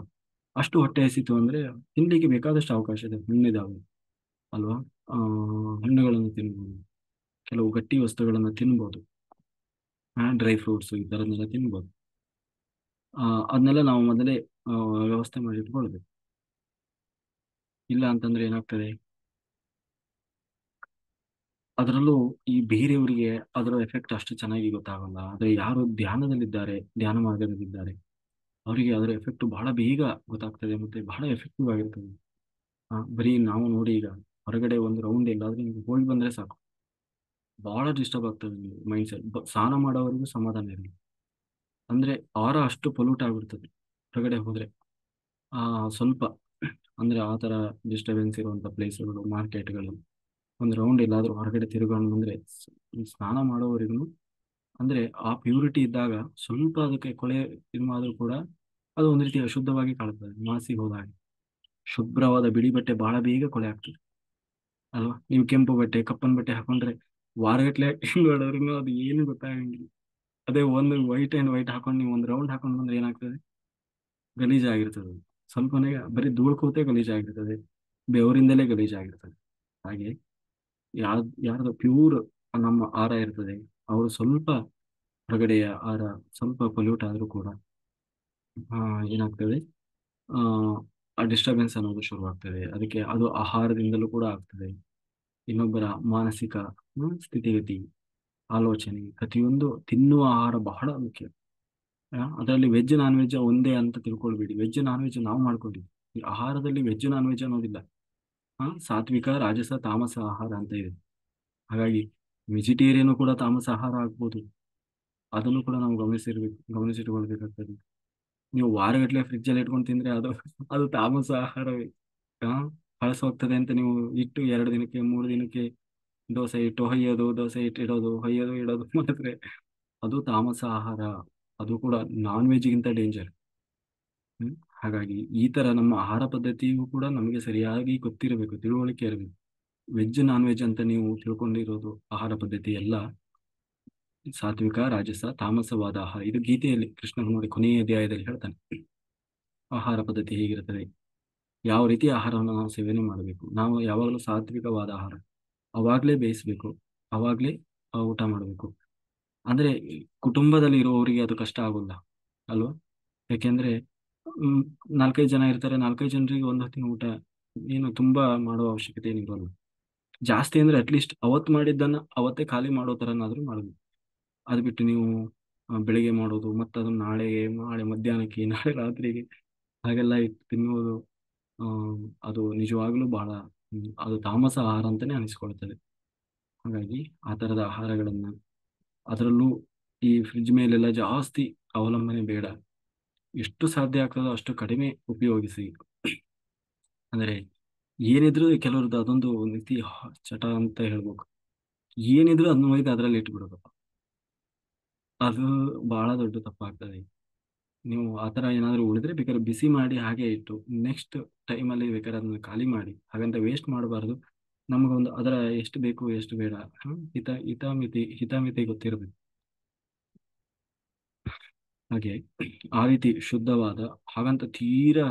ಅಷ್ಟು ಹೊಟ್ಟೆ ಹಸಿತು ಅಂದ್ರೆ ತಿನ್ಲಿಕ್ಕೆ ಬೇಕಾದಷ್ಟು ಅವಕಾಶ ಇದೆ, ಹಣ್ಣಿದಾವೆ ಅಲ್ವಾ. ಆ ಹಣ್ಣುಗಳನ್ನು ತಿನ್ಬೋದು, ಕೆಲವು ಗಟ್ಟಿ ವಸ್ತುಗಳನ್ನು ತಿನ್ಬೋದು, ಡ್ರೈ ಫ್ರೂಟ್ಸ್ ಈ ಥರದ್ದನ್ನೆಲ್ಲ ತಿನ್ಬೋದು. ಅದನ್ನೆಲ್ಲ ನಾವು ಮೊದಲೇ ಆ, ವ್ಯವಸ್ಥೆ ಮಾಡಿ ಇಟ್ಕೊಳ್ಬೇಕು. ಇಲ್ಲ ಅಂತಂದ್ರೆ ಏನಾಗ್ತದೆ, ಅದರಲ್ಲೂ ಈ ಬೇರೆಯವರಿಗೆ ಅದರ ಎಫೆಕ್ಟ್ ಅಷ್ಟು ಚೆನ್ನಾಗಿ ಗೊತ್ತಾಗಲ್ಲ. ಆದ್ರೆ ಯಾರು ಧ್ಯಾನದಲ್ಲಿದ್ದಾರೆ, ಧ್ಯಾನ ಮಾರ್ಗದಲ್ಲಿದ್ದಾರೆ, ಅವರಿಗೆ ಅದರ ಎಫೆಕ್ಟ್ ಬಹಳ ಬೇಗ ಗೊತ್ತಾಗ್ತದೆ, ಮತ್ತೆ ಬಹಳ ಎಫೆಕ್ಟಿವ್ ಆಗಿರ್ತದೆ. ಬರೀ ನಾವು ನೋಡಿ ಈಗ ಹೊರಗಡೆ ಒಂದು ರೌಂಡ್ ಎಲ್ಲಾದ್ರೂ ನಿಮ್ಗೆ ಹೋಗಿ ಬಂದ್ರೆ ಸಾಕು, ಬಹಳ ಡಿಸ್ಟರ್ಬ್ ಆಗ್ತದೆ ಮೈಂಡ್ ಸೆಟ್. ಸ್ನಾನ ಮಾಡೋವರೆಗೂ ಸಮಾಧಾನ ಇರಲಿ, ಅಂದ್ರೆ ಆರ ಅಷ್ಟು ಪೊಲ್ಯೂಟ್ ಆಗಿರ್ತದೆ ಹೊರಗಡೆ ಹೋದ್ರೆ. ಸ್ವಲ್ಪ ಅಂದ್ರೆ ಆ ತರ ಡಿಸ್ಟರ್ಬೆನ್ಸ್ ಇರುವಂತ ಪ್ಲೇಸ್ಗಳು, ಮಾರ್ಕೆಟ್ಗಳು, ಒಂದು ರೌಂಡ್ ಎಲ್ಲಾದ್ರೂ ಹೊರಗಡೆ ತಿರುಗಾಡ್ ಬಂದ್ರೆ ಈ ಸ್ನಾನ ಮಾಡೋವರೆಗೂ, ಅಂದ್ರೆ ಆ ಪ್ಯೂರಿಟಿ ಇದ್ದಾಗ ಸ್ವಲ್ಪ ಅದಕ್ಕೆ ಕೊಳೆ ಇರುವಾದ್ರೂ ಕೂಡ ಅದು ಒಂದು ರೀತಿ ಅಶುದ್ಧವಾಗಿ ಕಾಣುತ್ತದೆ. ಮಾಸಿ ಹೋದಾಗ ಶುಭ್ರವಾದ ಬಿಳಿ ಬಟ್ಟೆ ಬಹಳ ಬೇಗ ಕೊಳೆ ಆಗ್ತದೆ ಅಲ್ವಾ. ನೀವು ಕೆಂಪು ಬಟ್ಟೆ, ಕಪ್ಪನ್ ಬಟ್ಟೆ ಹಾಕೊಂಡ್ರೆ ವಾರಗಟ್ಲೆ ನೋಡೋದ್ರೂ ಅದು ಏನು ಗೊತ್ತಾಗಂಗಿಲ್ಲ. ಅದೇ ಒಂದು ವೈಟ್ ಅಂಡ್ ವೈಟ್ ಹಾಕೊಂಡು ನೀವು ಒಂದು ರೌಂಡ್ ಹಾಕೊಂಡು ಬಂದ್ರೆ ಏನಾಗ್ತದೆ, ಗಲೀಜಾಗಿರ್ತದೆ. ಸ್ವಲ್ಪನೇ ಬರೀ ಧೂಳು ಕೂತೆ ಗಲೀಜಾಗಿರ್ತದೆ, ಬೆವರಿಂದಲೇ ಗಲೀಜಾಗಿರ್ತದೆ. ಹಾಗೆ ಯಾರ್ದು ಪ್ಯೂರ್ ನಮ್ಮ ಆರ ಇರ್ತದೆ, ಅವರು ಸ್ವಲ್ಪ ಹೊರಗಡೆಯ ಆರ ಸ್ವಲ್ಪ ಪೊಲ್ಯೂಟ್ ಆದ್ರೂ ಕೂಡ ಏನಾಗ್ತದೆ, ಆ ಡಿಸ್ಟರ್ಬೆನ್ಸ್ ಅನ್ನೋದು ಶುರುವಾಗ್ತದೆ. ಅದಕ್ಕೆ ಅದು ಆಹಾರದಿಂದಲೂ ಕೂಡ ಆಗ್ತದೆ. ಇನ್ನೊಬ್ಬರ ಮಾನಸಿಕ ಸ್ಥಿತಿಗತಿ, ಆಲೋಚನೆ, ಪ್ರತಿಯೊಂದು ತಿನ್ನುವ ಆಹಾರ ಬಹಳ ಮುಖ್ಯ. ಅದರಲ್ಲಿ ವೆಜ್ ನಾನ್ ವೆಜ್ ಒಂದೇ ಅಂತ ತಿಳ್ಕೊಳ್ಬೇಡಿ. ವೆಜ್ ನಾನ್ ವೆಜ್ ನಾವು ಮಾಡ್ಕೊಂಡಿದ್ವಿ, ಈ ಆಹಾರದಲ್ಲಿ ವೆಜ್ ನಾನ್ ವೆಜ್ ಅನ್ನೋದಿಲ್ಲ. ಸಾತ್ವಿಕ, ರಾಜಸ, ತಾಮಸ ಆಹಾರ ಅಂತ ಇದೆ. ಹಾಗಾಗಿ ವೆಜಿಟೇರಿಯನ್ ಕೂಡ ತಾಮಸ ಆಹಾರ ಆಗ್ಬೋದು, ಅದನ್ನು ಕೂಡ ನಾವು ಗಮನಿಸಿಟ್ಕೊಳ್ಬೇಕಾಗ್ತದೆ. ನೀವು ವಾರಗಟ್ಲೆ ಫ್ರಿಜ್ ಅಲ್ಲಿ ಇಟ್ಕೊಂಡು ತಿಂದ್ರೆ ಅದು ಅದು ತಾಮಸ ಆಹಾರವೇ. ಆ ಹಳಸೋಗ್ತದೆ ಅಂತ ನೀವು ಇಟ್ಟು 2 ದಿನಕ್ಕೆ 3 ದಿನಕ್ಕೆ ದೋಸೆ ಇಟ್ಟು ಹೊಯ್ಯೋದು, ದೋಸೆ ಇಟ್ಟು ಇಡೋದು, ಹೊಯ್ಯೋದು ಇಡೋದು ಮಾಡಿದ್ರೆ ಅದು ತಾಮಸ ಆಹಾರ. ಅದು ಕೂಡ ನಾನ್ ವೆಜ್ಗಿಂತ ಡೇಂಜರ್. ಹಾಗಾಗಿ ಈ ತರ ನಮ್ಮ ಆಹಾರ ಪದ್ಧತಿಯು ಕೂಡ ನಮಗೆ ಸರಿಯಾಗಿ ಗೊತ್ತಿರಬೇಕು, ತಿಳುವಳಿಕೆ ಇರಬೇಕು. ವೆಜ್ ನಾನ್ ವೆಜ್ ಅಂತ ನೀವು ತಿಳ್ಕೊಂಡಿರೋದು ಆಹಾರ ಪದ್ಧತಿ ಎಲ್ಲ ಸಾತ್ವಿಕ, ರಾಜಸ, ತಾಮಸವಾದ ಆಹಾರ. ಇದು ಗೀತೆಯಲ್ಲಿ ಕೃಷ್ಣನು ನೋಡಿ ಕೊನೆಯ ಅಧ್ಯಾಯದಲ್ಲಿ ಹೇಳ್ತಾನೆ, ಆಹಾರ ಪದ್ಧತಿ ಹೇಗಿರುತ್ತದೆ, ಯಾವ ರೀತಿ ಆಹಾರವನ್ನು ನಾವು ಸೇವನೆ ಮಾಡಬೇಕು. ನಾವು ಯಾವಾಗಲೂ ಸಾತ್ವಿಕವಾದ ಆಹಾರ, ಅವಾಗ್ಲೇ ಬೇಯಿಸ್ಬೇಕು, ಅವಾಗ್ಲೇ ಊಟ ಮಾಡಬೇಕು. ಅಂದ್ರೆ ಕುಟುಂಬದಲ್ಲಿ ಇರುವವರಿಗೆ ಅದು ಕಷ್ಟ ಆಗೋಲ್ಲ ಅಲ್ವಾ. ಯಾಕೆಂದ್ರೆ ಹ್ಮ್ 4-5 ಜನ ಇರ್ತಾರೆ, 4-5 ಜನರಿಗೆ ಒಂದು ಹೊತ್ತಿನ ಊಟ ಏನು ತುಂಬಾ ಮಾಡುವ ಅವಶ್ಯಕತೆ ಏನಿರೋಲ್ಲ. ಜಾಸ್ತಿ ಅಂದ್ರೆ ಅಟ್ಲೀಸ್ಟ್ ಅವತ್ತು ಮಾಡಿದ್ದನ್ನ ಅವತ್ತೇ ಖಾಲಿ ಮಾಡೋ ತರನಾದ್ರೂ ಮಾಡಬೇಕು. ಅದು ಬಿಟ್ಟು ನೀವು ಬೆಳಿಗ್ಗೆ ಮಾಡೋದು ಮತ್ತೆ ಅದನ್ನ ನಾಳೆ ಮಧ್ಯಾಹ್ನಕ್ಕೆ, ನಾಳೆ ರಾತ್ರಿಗೆ ಹಾಗೆಲ್ಲ ಇಟ್ಟು ತಿನ್ನುವುದು, ಆ, ಅದು ನಿಜವಾಗ್ಲೂ ಬಹಳ ಅದು ತಾಮಸ ಆಹಾರ ಅಂತಾನೆ ಅನಿಸ್ಕೊಳ್ತದೆ. ಹಾಗಾಗಿ ಆ ತರದ ಆಹಾರಗಳನ್ನ, ಅದರಲ್ಲೂ ಈ ಫ್ರಿಡ್ಜ್ ಮೇಲೆಲ್ಲ ಜಾಸ್ತಿ ಅವಲಂಬನೆ ಬೇಡ. ಎಷ್ಟು ಸಾಧ್ಯ ಆಗ್ತದೋ ಅಷ್ಟು ಕಡಿಮೆ ಉಪಯೋಗಿಸಿ. ಅಂದ್ರೆ ಏನಿದ್ರು ಕೆಲವ್ರದ್ದು ಅದೊಂದು ರೀತಿ ಚಟ ಅಂತ ಹೇಳ್ಬೇಕು, ಏನಿದ್ರು ಅದನ್ನ ಒಯ್ದು ಅದರಲ್ಲಿ ಇಟ್ಬಿಡೋದು, ಅದು ಬಹಳ ದೊಡ್ಡ ತಪ್ಪಾಗ್ತದೆ. ನೀವು ಆತರ ಏನಾದ್ರು ಉಳಿದ್ರೆ ಬೇಕಾದ್ರೆ ಬಿಸಿ ಮಾಡಿ ಹಾಗೆ ಇಟ್ಟು ನೆಕ್ಸ್ಟ್ ಟೈಮಲ್ಲಿ ಬೇಕಾದ್ರೆ ಅದನ್ನ ಖಾಲಿ ಮಾಡಿ, ಹಾಗಂತ ವೇಸ್ಟ್ ಮಾಡಬಾರ್ದು. ನಮಗೊಂದು ಅದರ ಎಷ್ಟು ಬೇಕು ಎಷ್ಟು ಬೇಡ, ಹಿತಾಮಿತಿ ಗೊತ್ತಿರಬೇಕು. ಹಾಗೆ ಆ ರೀತಿ ಶುದ್ಧವಾದ, ಹಾಗಂತ ತೀರಾ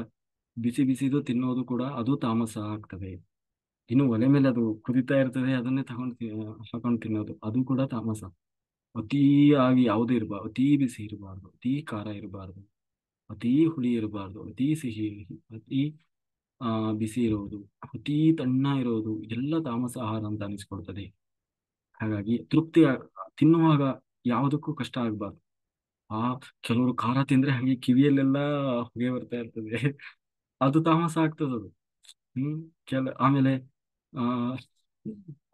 ಬಿಸಿ ಬಿಸಿದು ತಿನ್ನೋದು ಕೂಡ ಅದು ತಾಮಸ ಆಗ್ತದೆ. ಇನ್ನು ಒಲೆ ಮೇಲೆ ಅದು ಕುದಿತಾ ಇರ್ತದೆ, ಅದನ್ನೇ ತಗೊಂಡು ಹಾಕೊಂಡು ತಿನ್ನೋದು, ಅದು ಕೂಡ ತಾಮಸ. ಅತಿಯಾಗಿ ಯಾವುದೂ ಇರಬಾರ್ದು, ಅತಿ ಬಿಸಿ ಇರಬಾರ್ದು, ಅತಿ ಖಾರ ಇರಬಾರ್ದು, ಅತಿ ಹುಳಿ ಇರಬಾರ್ದು, ಅತಿ ಸಿಹಿ, ಅತಿ ಆ ಬಿಸಿ ಇರೋದು, ಅತಿ ತಣ್ಣ ಇರೋದು, ಎಲ್ಲ ತಾಮಸ ಆಹಾರ ಅಂತ ಅನಿಸ್ಕೊಳ್ತದೆ. ಹಾಗಾಗಿ ತಿನ್ನುವಾಗ ಯಾವುದಕ್ಕೂ ಕಷ್ಟ ಆಗ್ಬಾರ್ದು. ಆ ಕೆಲವರು ಖಾರ ತಿಂದ್ರೆ ಹಾಗೆ ಕಿವಿಯಲ್ಲೆಲ್ಲ ಹೊಗೆ ಬರ್ತಾ ಇರ್ತದೆ, ಅದು ತಾಮಸ ಆಗ್ತದೆ ಅದು. ಹ್ಮ್ ಆಮೇಲೆ ಆ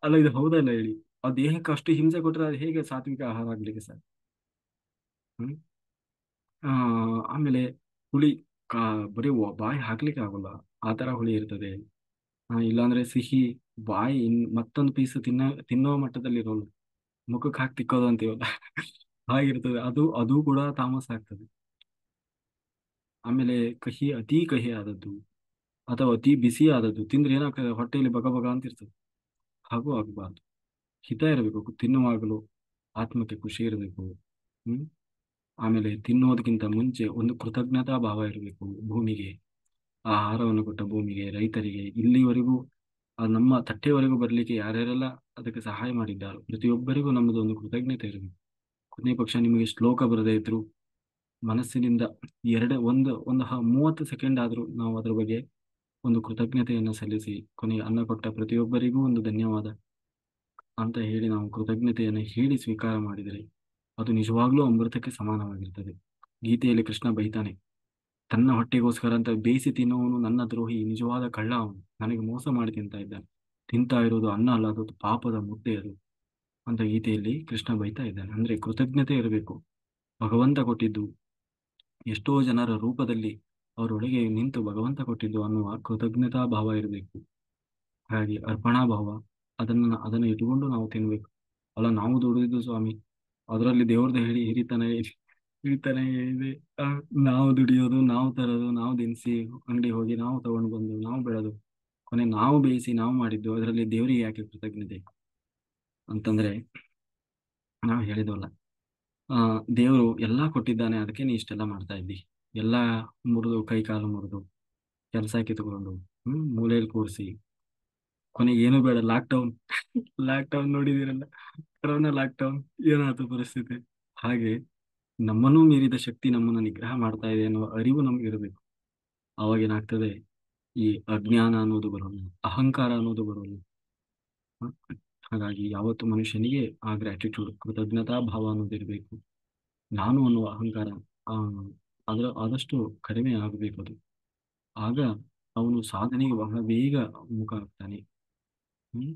ಅಲ್ಲ, ಇದು ಹೌದಲ್ಲ ಹೇಳಿ? ಆ ದೇಹಕ್ಕೆ ಅಷ್ಟು ಹಿಂಸೆ ಕೊಟ್ರೆ ಅದು ಹೇಗೆ ಸಾತ್ವಿಕ ಆಹಾರ ಆಗ್ಲಿಕ್ಕೆ ಸರ್? ಹ್ಮ್ ಆ ಆಮೇಲೆ ಹುಳಿ, ಕಾ ಬರೀ ಬಾಯಿ ಹಾಕ್ಲಿಕ್ಕೆ ಆಗೋಲ್ಲ, ಆ ತರ ಹುಳಿ ಇರ್ತದೆ. ಇಲ್ಲಾಂದ್ರೆ ಸಿಹಿ, ಬಾಯಿ ಮತ್ತೊಂದು ಪೀಸ್ ತಿನ್ನೋ ಮಟ್ಟದಲ್ಲಿ ಇರೋಲ್ಲ, ಮುಖಕ್ಕೆ ಹಾಕಿ ತಿಕ್ಕೋದು ಅಂತೀವಲ್ಲ ಹಾಗಿರ್ತದೆ. ಅದು ಕೂಡ ತಾಮಸ ಆಗ್ತದೆ. ಆಮೇಲೆ ಕಹಿ, ಅತಿ ಕಹಿ ಆದದ್ದು ಅಥವಾ ಅತಿ ಬಿಸಿ ಆದದ್ದು ತಿಂದ್ರೆ ಏನಾಗ್ತದೆ, ಹೊಟ್ಟೆಯಲ್ಲಿ ಬಗ ಬಗ ಅಂತ ಇರ್ತದೆ. ಹಾಗೂ ಆಗಬಾರ್ದು. ಹಿತ ಇರಬೇಕು ತಿನ್ನುವಾಗಲೂ, ಆತ್ಮಕ್ಕೆ ಖುಷಿ ಇರಬೇಕು. ಹ್ಮ್ ಆಮೇಲೆ ತಿನ್ನೋದಕ್ಕಿಂತ ಮುಂಚೆ ಒಂದು ಕೃತಜ್ಞತಾ ಭಾವ ಇರಬೇಕು ಭೂಮಿಗೆ, ಆಹಾರವನ್ನು ಕೊಟ್ಟ ಭೂಮಿಗೆ, ರೈತರಿಗೆ, ಇಲ್ಲಿವರೆಗೂ ನಮ್ಮ ತಟ್ಟೆವರೆಗೂ ಬರ್ಲಿಕ್ಕೆ ಯಾರ್ಯಾರೆಲ್ಲ ಅದಕ್ಕೆ ಸಹಾಯ ಮಾಡಿದ್ದಾರೋ ಪ್ರತಿಯೊಬ್ಬರಿಗೂ ನಮ್ಮದು ಒಂದು ಕೃತಜ್ಞತೆ ಇರಬೇಕು. ಕೊನೆ ಪಕ್ಷ ನಿಮಗೆ ಶ್ಲೋಕ ಬರದೇ ಇದ್ರು ಮನಸ್ಸಿನಿಂದ 30 ಸೆಕೆಂಡ್ ಆದ್ರೂ ನಾವು ಅದರ ಬಗ್ಗೆ ಒಂದು ಕೃತಜ್ಞತೆಯನ್ನು ಸಲ್ಲಿಸಿ, ಕೊನೆಗೆ ಅನ್ನ ಕೊಟ್ಟ ಪ್ರತಿಯೊಬ್ಬರಿಗೂ ಒಂದು ಧನ್ಯವಾದ ಅಂತ ಹೇಳಿ ನಾವು ಕೃತಜ್ಞತೆಯನ್ನು ಹೇಳಿ ಸ್ವೀಕಾರ ಮಾಡಿದರೆ ಅದು ನಿಜವಾಗ್ಲೂ ಅಮೃತಕ್ಕೆ ಸಮಾನವಾಗಿರ್ತದೆ. ಗೀತೆಯಲ್ಲಿ ಕೃಷ್ಣ ಬೈತಾನೆ, ತನ್ನ ಹೊಟ್ಟೆಗೋಸ್ಕರ ಅಂತ ಬೇಯಿಸಿ ತಿನ್ನುವವನು ನನ್ನ ದ್ರೋಹಿ, ನಿಜವಾದ ಕಳ್ಳ ಅವನು, ನನಗೆ ಮೋಸ ಮಾಡಿ ತಿಂತಾ ಇದ್ದಾನೆ, ತಿಂತಾ ಇರೋದು ಅನ್ನ ಅಲ್ಲ, ಅದು ಪಾಪದ ಮುದ್ದೆ ಅದು ಅಂತ ಗೀತೆಯಲ್ಲಿ ಕೃಷ್ಣ ಬೈತಾ ಇದ್ದಾನೆ. ಅಂದ್ರೆ ಕೃತಜ್ಞತೆ ಇರಬೇಕು. ಭಗವಂತ ಕೊಟ್ಟಿದ್ದು ಎಷ್ಟೋ ಜನರ ರೂಪದಲ್ಲಿ ಅವರೊಳಗೆ ನಿಂತು ಭಗವಂತ ಕೊಟ್ಟಿದ್ದು ಅನ್ನುವ ಕೃತಜ್ಞತಾ ಭಾವ ಇರಬೇಕು. ಹಾಗಾಗಿ ಅರ್ಪಣಾ ಭಾವ, ಅದನ್ನು ಇಟ್ಟುಕೊಂಡು ನಾವು ತಿನ್ಬೇಕು. ಅಲ್ಲ, ನಾವು ದುಡಿದಿದ್ದು ಸ್ವಾಮಿ, ಅದರಲ್ಲಿ ದೇವ್ರದ್ದು ಹಿರಿತನ ಇದೆ. ಆ, ನಾವು ದುಡಿಯೋದು, ನಾವು ತರೋದು, ನಾವು ದಿನಸಿ ಅಂಗಡಿ ಹೋಗಿ ನಾವು ತಗೊಂಡು ಬಂದು ನಾವು ಬೆಳೆದು ಕೊನೆ ನಾವು ಬೇಯಿಸಿ ನಾವು ಮಾಡಿದ್ದು, ಅದರಲ್ಲಿ ದೇವರಿಗೆ ಯಾಕೆ ಕೃತಜ್ಞತೆ ಅಂತಂದ್ರೆ, ನಾವು ಹೇಳಿದ್ವಲ್ಲ, ಆ ದೇವರು ಎಲ್ಲಾ ಕೊಟ್ಟಿದ್ದಾನೆ, ಅದಕ್ಕೆ ನೀ ಇಷ್ಟೆಲ್ಲ ಮಾಡ್ತಾ ಇದ್ದಿ. ಎಲ್ಲಾ ಮುರಿದು, ಕೈ ಕಾಲು ಮುರಿದು, ಕೆಲಸ ಕಿತ್ಕೊಂಡು, ಮೂಲೆಯಲ್ಲಿ ಕೂರಿಸಿ, ಕೊನೆಗೆ ಏನು ಬೇಡ, ಲಾಕ್ ಡೌನ್ ನೋಡಿದಿರಲ್ಲ, ಕೊರೋನಾ ಲಾಕ್ ಡೌನ್, ಏನಾಯ್ತು ಪರಿಸ್ಥಿತಿ. ಹಾಗೆ ನಮ್ಮನ್ನೂ ಮೀರಿದ ಶಕ್ತಿ ನಮ್ಮನ್ನು ನಿಗ್ರಹ ಮಾಡ್ತಾ ಇದೆ ಅನ್ನುವ ಅರಿವು ನಮ್ಗೆ ಇರಬೇಕು. ಅವಾಗ ಏನಾಗ್ತದೆ, ಈ ಅಜ್ಞಾನ ಅನ್ನೋದು ಬರೋಲ್ಲ, ಅಹಂಕಾರ ಅನ್ನೋದು ಬರೋಲ್ಲ. ಹ? ಹಾಗಾಗಿ ಯಾವತ್ತು ಮನುಷ್ಯನಿಗೆ ಆ ಗ್ರ್ಯಾಟಿಟ್ಯೂಡ್, ಕೃತಜ್ಞತಾ ಭಾವ ಅನ್ನೋದು ಇರಬೇಕು. ನಾನು ಅನ್ನುವ ಅಹಂಕಾರ ಆ ಆದಷ್ಟು ಕಡಿಮೆ ಆಗಬೇಕು ಅದು. ಆಗ ಅವನು ಸಾಧನೆಗೆ ಬಹಳ ಬೇಗ ಮುಖ ಆಗ್ತಾನೆ. ಹ್ಮ್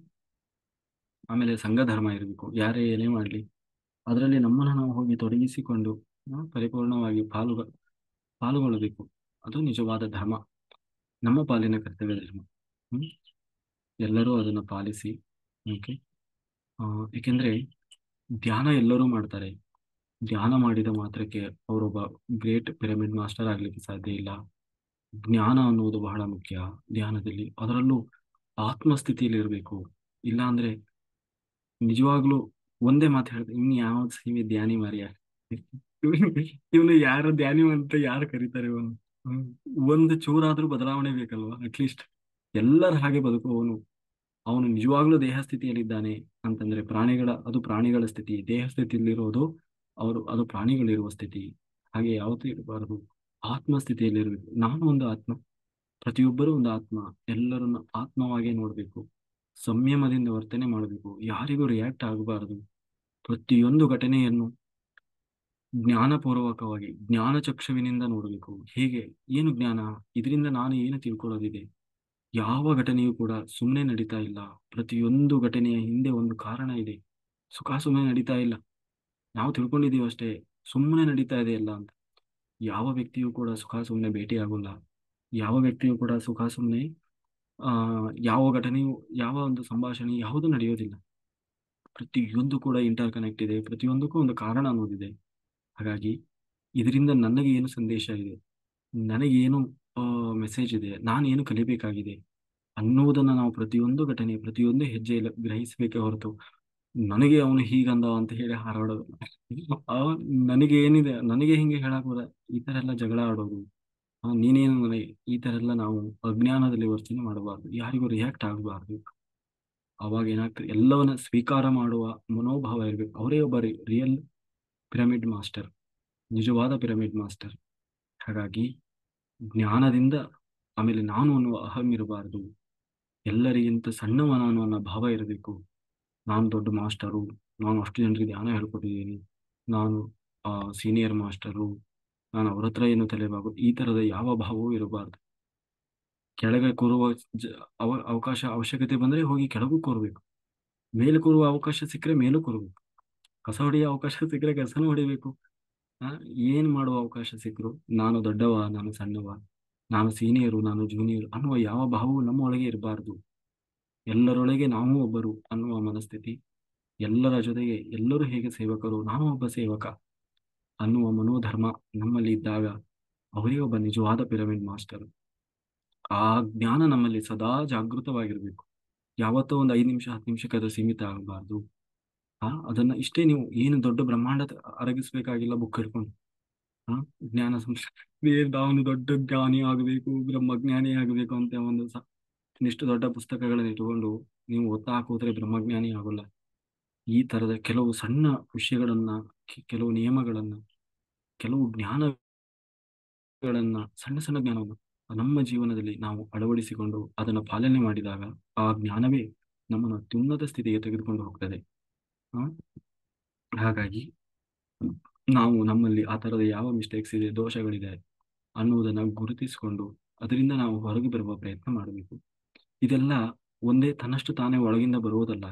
ಆಮೇಲೆ ಸಂಘ ಧರ್ಮ ಇರಬೇಕು. ಯಾರೇ ಏನೇ ಮಾಡಲಿ ಅದರಲ್ಲಿ ನಮ್ಮನ್ನು ನಾವು ಹೋಗಿ ತೊಡಗಿಸಿಕೊಂಡು ಪರಿಪೂರ್ಣವಾಗಿ ಪಾಲ್ಗೊಳ್ಳಬೇಕು. ಅದು ನಿಜವಾದ ಧರ್ಮ, ನಮ್ಮ ಪಾಲಿನ ಕರ್ತವ್ಯ ಧರ್ಮ. ಹ್ಮ್ ಎಲ್ಲರೂ ಅದನ್ನು ಪಾಲಿಸಿ. ಓಕೆ. ಏಕೆಂದ್ರೆ ಧ್ಯಾನ ಎಲ್ಲರೂ ಮಾಡ್ತಾರೆ, ಧ್ಯಾನ ಮಾಡಿದ ಮಾತ್ರಕ್ಕೆ ಅವರೊಬ್ಬ ಗ್ರೇಟ್ ಪಿರಮಿಡ್ ಮಾಸ್ಟರ್ ಆಗ್ಲಿಕ್ಕೆ ಸಾಧ್ಯ ಇಲ್ಲ. ಜ್ಞಾನ ಅನ್ನುವುದು ಬಹಳ ಮುಖ್ಯ ಧ್ಯಾನದಲ್ಲಿ, ಅದರಲ್ಲೂ ಆತ್ಮಸ್ಥಿತಿಯಲ್ಲಿ ಇರಬೇಕು. ಇಲ್ಲ ಅಂದ್ರೆ ನಿಜವಾಗ್ಲೂ ಒಂದೇ ಮಾತು ಹೇಳ್ತಾರೆ, ಇನ್ ಯಾವ ಸೀಮೆ ಧ್ಯಾನಿ ಮಾರಿಯ, ಇವನು ಯಾರು ಧ್ಯಾನಿ ಅಂತ ಯಾರು ಕರೀತಾರೆ ಇವನು? ಹ್ಮ್. ಒಂದು ಚೂರಾದ್ರೂ ಬದಲಾವಣೆ ಬೇಕಲ್ವಾ ಅಟ್ಲೀಸ್ಟ್. ಎಲ್ಲರ ಹಾಗೆ ಬದುಕುವವನು ಅವನು ನಿಜವಾಗ್ಲೂ ದೇಹ ಸ್ಥಿತಿಯಲ್ಲಿದ್ದಾನೆ ಅಂತಂದ್ರೆ, ಅದು ಪ್ರಾಣಿಗಳ ಸ್ಥಿತಿ, ದೇಹ ಸ್ಥಿತಿಯಲ್ಲಿರೋದು ಅದು ಪ್ರಾಣಿಗಳಿರುವ ಸ್ಥಿತಿ. ಹಾಗೆ ಯಾವತ್ತೂ ಇರಬಾರದು, ಆತ್ಮ ಸ್ಥಿತಿಯಲ್ಲಿರಬೇಕು. ನಾನು ಒಂದು ಆತ್ಮ, ಪ್ರತಿಯೊಬ್ಬರೂ ಒಂದು ಆತ್ಮ, ಎಲ್ಲರನ್ನು ಆತ್ಮವಾಗೇ ನೋಡಬೇಕು, ಸಂಯಮದಿಂದ ವರ್ತನೆ ಮಾಡಬೇಕು, ಯಾರಿಗೂ ರಿಯಾಕ್ಟ್ ಆಗಬಾರದು. ಪ್ರತಿಯೊಂದು ಘಟನೆಯನ್ನು ಜ್ಞಾನಪೂರ್ವಕವಾಗಿ ಜ್ಞಾನಚಕ್ಷುವಿನಿಂದ ನೋಡಬೇಕು. ಹೇಗೆ, ಏನು ಜ್ಞಾನ, ಇದರಿಂದ ನಾನು ಏನು ತಿಳ್ಕೊಳ್ಳೋದಿದೆ? ಯಾವ ಘಟನೆಯೂ ಕೂಡ ಸುಮ್ಮನೆ ನಡೀತಾ ಇಲ್ಲ, ಪ್ರತಿಯೊಂದು ಘಟನೆಯ ಹಿಂದೆ ಒಂದು ಕಾರಣ ಇದೆ. ಸುಖ ಸುಮ್ಮನೆ ನಡೀತಾ ಇಲ್ಲ, ನಾವು ತಿಳ್ಕೊಂಡಿದ್ದೀವಿ ಅಷ್ಟೇ, ಸುಮ್ಮನೆ ನಡೀತಾ ಇದೆ ಎಲ್ಲ ಅಂತ. ಯಾವ ವ್ಯಕ್ತಿಯೂ ಕೂಡ ಸುಖ ಸುಮ್ಮನೆ ಭೇಟಿ ಆಗೋಲ್ಲ, ಯಾವ ವ್ಯಕ್ತಿಯೂ ಕೂಡ ಸುಖ ಸುಮ್ಮನೆ ಆ ಯಾವ ಘಟನೆಯು, ಯಾವ ಒಂದು ಸಂಭಾಷಣೆ ಯಾವುದೂ ನಡೆಯೋದಿಲ್ಲ. ಪ್ರತಿಯೊಂದು ಕೂಡ ಇಂಟರ್ ಕನೆಕ್ಟ್ ಇದೆ, ಪ್ರತಿಯೊಂದಕ್ಕೂ ಒಂದು ಕಾರಣ ಅನ್ನೋದಿದೆ. ಹಾಗಾಗಿ ಇದರಿಂದ ನನಗೆ ಏನು ಸಂದೇಶ ಇದೆ, ನನಗೇನು ಮೆಸೇಜ್ ಇದೆ, ನಾನೇನು ಕಲಿಬೇಕಾಗಿದೆ ಅನ್ನುವುದನ್ನು ನಾವು ಪ್ರತಿಯೊಂದು ಘಟನೆ, ಪ್ರತಿಯೊಂದು ಹೆಜ್ಜೆಯಲ್ಲಿ ಗ್ರಹಿಸಬೇಕೇ ಹೊರತು ನನಗೆ ಅವನು ಹೀಗಂದ ಅಂತ ಹೇಳಿ ಹಾರಾಡೋದು, ಆ, ನನಗೆ ಏನಿದೆ, ನನಗೆ ಹಿಂಗೆ ಹೇಳಕ್ ಹೋದ, ಈ ತರ ಎಲ್ಲ ಜಗಳ ಆಡೋದು, ನೀನೇನು ನನಗೆ ಈ ತರ ಎಲ್ಲ ನಾವು ಅಜ್ಞಾನದಲ್ಲಿ ವರ್ತನೆ ಮಾಡಬಾರ್ದು, ಯಾರಿಗೂ ರಿಯಾಕ್ಟ್ ಆಗಬಾರ್ದು. ಅವಾಗ ಏನಾಗ್ತದೆ, ಎಲ್ಲವನ್ನ ಸ್ವೀಕಾರ ಮಾಡುವ ಮನೋಭಾವ ಇರಬೇಕು. ಅವರೇ ಒಬ್ಬ ರಿಯಲ್ ಪಿರಮಿಡ್ ಮಾಸ್ಟರ್, ನಿಜವಾದ ಪಿರಮಿಡ್ ಮಾಸ್ಟರ್. ಹಾಗಾಗಿ ಜ್ಞಾನದಿಂದ, ಆಮೇಲೆ ನಾನು ಅನ್ನುವ ಅಹಂ ಇರಬಾರ್ದು, ಎಲ್ಲರಿಗಿಂತ ಸಣ್ಣವ ನಾನು ಅನ್ನೋ ಭಾವ ಇರಬೇಕು. ನಾನು ದೊಡ್ಡ ಮಾಸ್ಟರು, ನಾನು ಅಷ್ಟು ಜನರಿಗೆ ಧ್ಯಾನ ಹೇಳ್ಕೊಟ್ಟಿದ್ದೀನಿ, ನಾನು ಸೀನಿಯರ್ ಮಾಸ್ಟರು, ನಾನು ಅವ್ರ ಹತ್ರ ಏನು ತಲೆಬಾಗು, ಈ ತರದ ಯಾವ ಭಾವವೂ ಇರಬಾರ್ದು. ಕೆಳಗೆ ಕೂರುವ ಅವಕಾಶ ಅವಶ್ಯಕತೆ ಬಂದ್ರೆ ಹೋಗಿ ಕೆಳಗೂ ಕೂರಬೇಕು, ಮೇಲೆ ಕೂರುವ ಅವಕಾಶ ಸಿಕ್ಕರೆ ಮೇಲೂ ಕೂರಬೇಕು, ಕಸ ಹೊಡೆಯೋ ಅವಕಾಶ ಸಿಕ್ಕರೆ ಕಸನೂ ಹೊಡಿಬೇಕು. ಆ ಏನ್ ಮಾಡುವ ಅವಕಾಶ ಸಿಕ್ಕರು ನಾನು ದೊಡ್ಡವ, ನಾನು ಸಣ್ಣವ, ನಾನು ಸೀನಿಯರು, ನಾನು ಜೂನಿಯರ್ ಅನ್ನುವ ಯಾವ ಭಾವವು ನಮ್ಮ ಒಳಗೆ ಇರಬಾರ್ದು. ಎಲ್ಲರೊಳಗೆ ನಾವು ಒಬ್ಬರು ಅನ್ನುವ ಮನಸ್ಥಿತಿ, ಎಲ್ಲರ ಜೊತೆಗೆ ಎಲ್ಲರೂ ಹೇಗೆ ಸೇವಕರು, ನಾನು ಒಬ್ಬ ಸೇವಕ ಅನ್ನುವ ಮನೋಧರ್ಮ ನಮ್ಮಲ್ಲಿ ಇದ್ದಾಗ ಅವರೇ ಒಬ್ಬ ನಿಜವಾದ ಪಿರಮಿಡ್ ಮಾಸ್ಟರ್. ಆ ಜ್ಞಾನ ನಮ್ಮಲ್ಲಿ ಸದಾ ಜಾಗೃತವಾಗಿರ್ಬೇಕು. ಯಾವತ್ತೋ ಒಂದು 5 ನಿಮಿಷ 10 ನಿಮಿಷಕ್ಕೆ ಅದು ಸೀಮಿತ ಆಗಬಾರ್ದು. ಅದನ್ನ ಇಷ್ಟೇ, ನೀವು ಏನು ದೊಡ್ಡ ಬ್ರಹ್ಮಾಂಡ ಅರಗಿಸ್ಬೇಕಾಗಿಲ್ಲ ಬುಕ್ ಹಿಡ್ಕೊಂಡು. ಆ ಜ್ಞಾನ ಅವನು ದೊಡ್ಡ ಜ್ಞಾನಿ ಆಗಬೇಕು, ಬ್ರಹ್ಮಜ್ಞಾನಿ ಆಗಬೇಕು ಅಂತ ಇಷ್ಟು ದೊಡ್ಡ ಪುಸ್ತಕಗಳನ್ನು ಇಟ್ಟುಕೊಂಡು ನೀವು ಓದ್ತಾ ಕೂತ್ರೆ ಬ್ರಹ್ಮಜ್ಞಾನಿ ಆಗೋಲ್ಲ. ಈ ತರದ ಕೆಲವು ಸಣ್ಣ ವಿಷಯಗಳನ್ನ, ಕೆಲವು ನಿಯಮಗಳನ್ನ, ಕೆಲವು ಜ್ಞಾನಗಳನ್ನ, ಸಣ್ಣ ಸಣ್ಣ ಜ್ಞಾನವನ್ನು ನಮ್ಮ ಜೀವನದಲ್ಲಿ ನಾವು ಅಳವಡಿಸಿಕೊಂಡು ಅದನ್ನು ಪಾಲನೆ ಮಾಡಿದಾಗ ಆ ಜ್ಞಾನವೇ ನಮ್ಮನ್ನು ಅತ್ಯುನ್ನತ ಸ್ಥಿತಿಗೆ ತೆಗೆದುಕೊಂಡು ಹೋಗ್ತದೆ. ಹಾಗಾಗಿ ನಾವು ನಮ್ಮಲ್ಲಿ ಆ ತರದ ಯಾವ ಮಿಸ್ಟೇಕ್ಸ್ ಇದೆ, ದೋಷಗಳಿದೆ ಅನ್ನುವುದನ್ನು ಗುರುತಿಸಿಕೊಂಡು ಅದರಿಂದ ನಾವು ಹೊರಗೆ ಬರುವ ಪ್ರಯತ್ನ ಮಾಡಬೇಕು. ಇದೆಲ್ಲ ಒಂದೇ ತನ್ನಷ್ಟು ತಾನೇ ಒಳಗಿಂದ ಬರುವುದಲ್ಲ,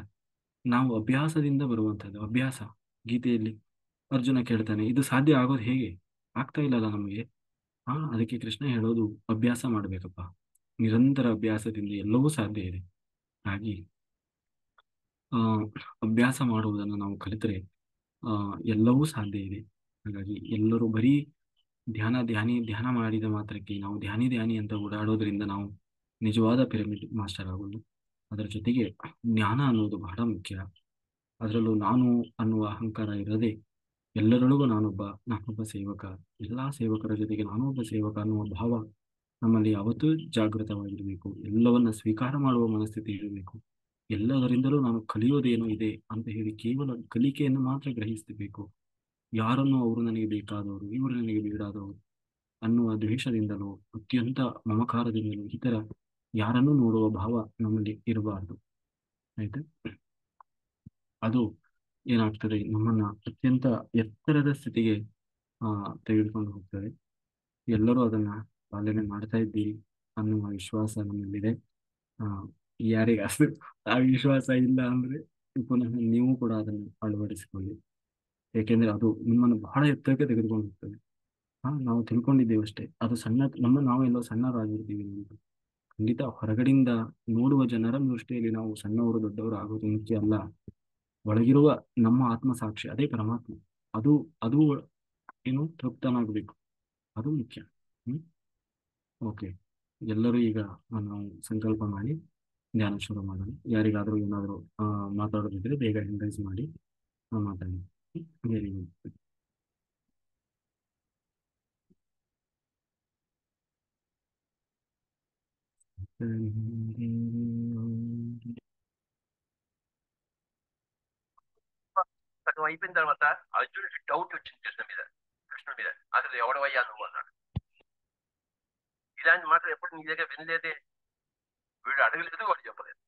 ನಾವು ಅಭ್ಯಾಸದಿಂದ ಬರುವಂಥದ್ದು. ಅಭ್ಯಾಸ, ಗೀತೆಯಲ್ಲಿ ಅರ್ಜುನ ಕೇಳ್ತಾನೆ, ಇದು ಸಾಧ್ಯ ಆಗೋದು ಹೇಗೆ, ಆಗ್ತಾ ಇಲ್ಲಲ್ಲ ನಮಗೆ. ಅದಕ್ಕೆ ಕೃಷ್ಣ ಹೇಳೋದು, ಅಭ್ಯಾಸ ಮಾಡ್ಬೇಕಪ್ಪ, ನಿರಂತರ ಅಭ್ಯಾಸದಿಂದ ಎಲ್ಲವೂ ಸಾಧ್ಯ ಇದೆ. ಹಾಗೆ ಅಭ್ಯಾಸ ಮಾಡುವುದನ್ನು ನಾವು ಕಲಿತರೆ ಎಲ್ಲವೂ ಸಾಧ್ಯ ಇದೆ. ಹಾಗಾಗಿ ಎಲ್ಲರೂ ಬರೀ ಧ್ಯಾನ ಮಾಡಿದ ಮಾತ್ರಕ್ಕೆ ನಾವು ಧ್ಯಾನಿ ಅಂತ ಓಡಾಡೋದ್ರಿಂದ ನಾವು ನಿಜವಾದ ಪಿರಮಿಡ್ ಮಾಸ್ಟರ್ ಆಗೋದು. ಅದರ ಜೊತೆಗೆ ಜ್ಞಾನ ಅನ್ನೋದು ಬಹಳ ಮುಖ್ಯ. ಅದರಲ್ಲೂ ನಾನು ಅನ್ನುವ ಅಹಂಕಾರ ಇರದೆ ಎಲ್ಲರೊಳಗೂ ನಾನೊಬ್ಬ ಸೇವಕ, ಎಲ್ಲಾ ಸೇವಕರ ಜೊತೆಗೆ ನಾನೊಬ್ಬ ಸೇವಕ ಅನ್ನುವ ಭಾವ ನಮ್ಮಲ್ಲಿ ಯಾವತ್ತೂ ಜಾಗೃತವಾಗಿರಬೇಕು. ಎಲ್ಲವನ್ನ ಸ್ವೀಕಾರ ಮಾಡುವ ಮನಸ್ಥಿತಿ ಇರಬೇಕು. ಎಲ್ಲದರಿಂದಲೂ ನಾನು ಕಲಿಯೋದೇನೋ ಇದೆ ಅಂತ ಹೇಳಿ ಕೇವಲ ಕಲಿಕೆಯನ್ನು ಮಾತ್ರ ಗ್ರಹಿಸಬೇಕು. ಯಾರನ್ನು ಅವರು ನನಗೆ ಬೇಕಾದವರು, ಇವರು ನನಗೆ ಬೇಡಾದವರು ಅನ್ನುವ ದ್ವೇಷದಿಂದಲೋ ಅತ್ಯಂತ ಮಮಕಾರದಿಂದಲೋ ಇತರ ಯಾರನ್ನೂ ನೋಡುವ ಭಾವ ನಮ್ಮಲ್ಲಿ ಇರಬಾರದು. ಆಯ್ತು, ಅದು ಏನಾಗ್ತದೆ, ನಮ್ಮನ್ನ ಅತ್ಯಂತ ಎತ್ತರದ ಸ್ಥಿತಿಗೆ ತೆಗೆದುಕೊಂಡು ಹೋಗ್ತದೆ. ಎಲ್ಲರೂ ಅದನ್ನ ಪಾಲನೆ ಮಾಡ್ತಾ ಇದ್ದೀರಿ ಅನ್ನುವ ವಿಶ್ವಾಸ ನಮ್ಮಲ್ಲಿದೆ. ಯಾರಿಗಾದ್ರೂ ಆ ವಿಶ್ವಾಸ ಇಲ್ಲ ಅಂದ್ರೆ ಪುನಃ ನೀವು ಕೂಡ ಅದನ್ನು ಅಳವಡಿಸಿಕೊಳ್ಳಿ. ಏಕೆಂದ್ರೆ ಅದು ನಿಮ್ಮನ್ನು ಬಹಳ ಎತ್ತರಕ್ಕೆ ತೆಗೆದುಕೊಂಡು ಹೋಗ್ತದೆ. ನಾವು ತಿಳ್ಕೊಂಡಿದ್ದೇವೆ ಅಷ್ಟೇ, ಅದು ನಾವೆಲ್ಲೋ ಸಣ್ಣರಾಗಿರ್ತೀವಿ ಅಂತ. ಖಂಡಿತ ಹೊರಗಡೆಯಿಂದ ನೋಡುವ ಜನರ ದೃಷ್ಟಿಯಲ್ಲಿ ನಾವು ಸಣ್ಣವರು ದೊಡ್ಡವರು ಆಗೋದು ಮುಖ್ಯ ಅಲ್ಲ. ಒಳಗಿರುವ ನಮ್ಮ ಆತ್ಮಸಾಕ್ಷಿ, ಅದೇ ಪರಮಾತ್ಮ, ಅದು ಅದು ಏನು ತೃಪ್ತನಾಗಬೇಕು, ಅದು ಮುಖ್ಯ. ಓಕೆ, ಎಲ್ಲರೂ ಈಗ ನಾವು ಸಂಕಲ್ಪ ಮಾಡಿ ಧ್ಯಾನ ಶುರು ಮಾಡೋಣ. ಯಾರಿಗಾದರೂ ಏನಾದರೂ ಮಾತಾಡೋದಿದ್ರೆ ಬೇಗ ಎಂಕರೇಜ್ ಮಾಡಿ ಮಾತಾಡಿ. Very good. అయిపోయిన తర్వాత అర్జునుడికి డౌట్ వచ్చింది కృష్ణ మీద, కృష్ణుడి మీద, అసలు ఎవడవయ్యా నువ్వు అన్నాడు. ఇలాంటి మాటలు ఎప్పుడు నీ దగ్గర వినలేదే, వీడు అడగలేదు, వాడు చెప్పలేదు.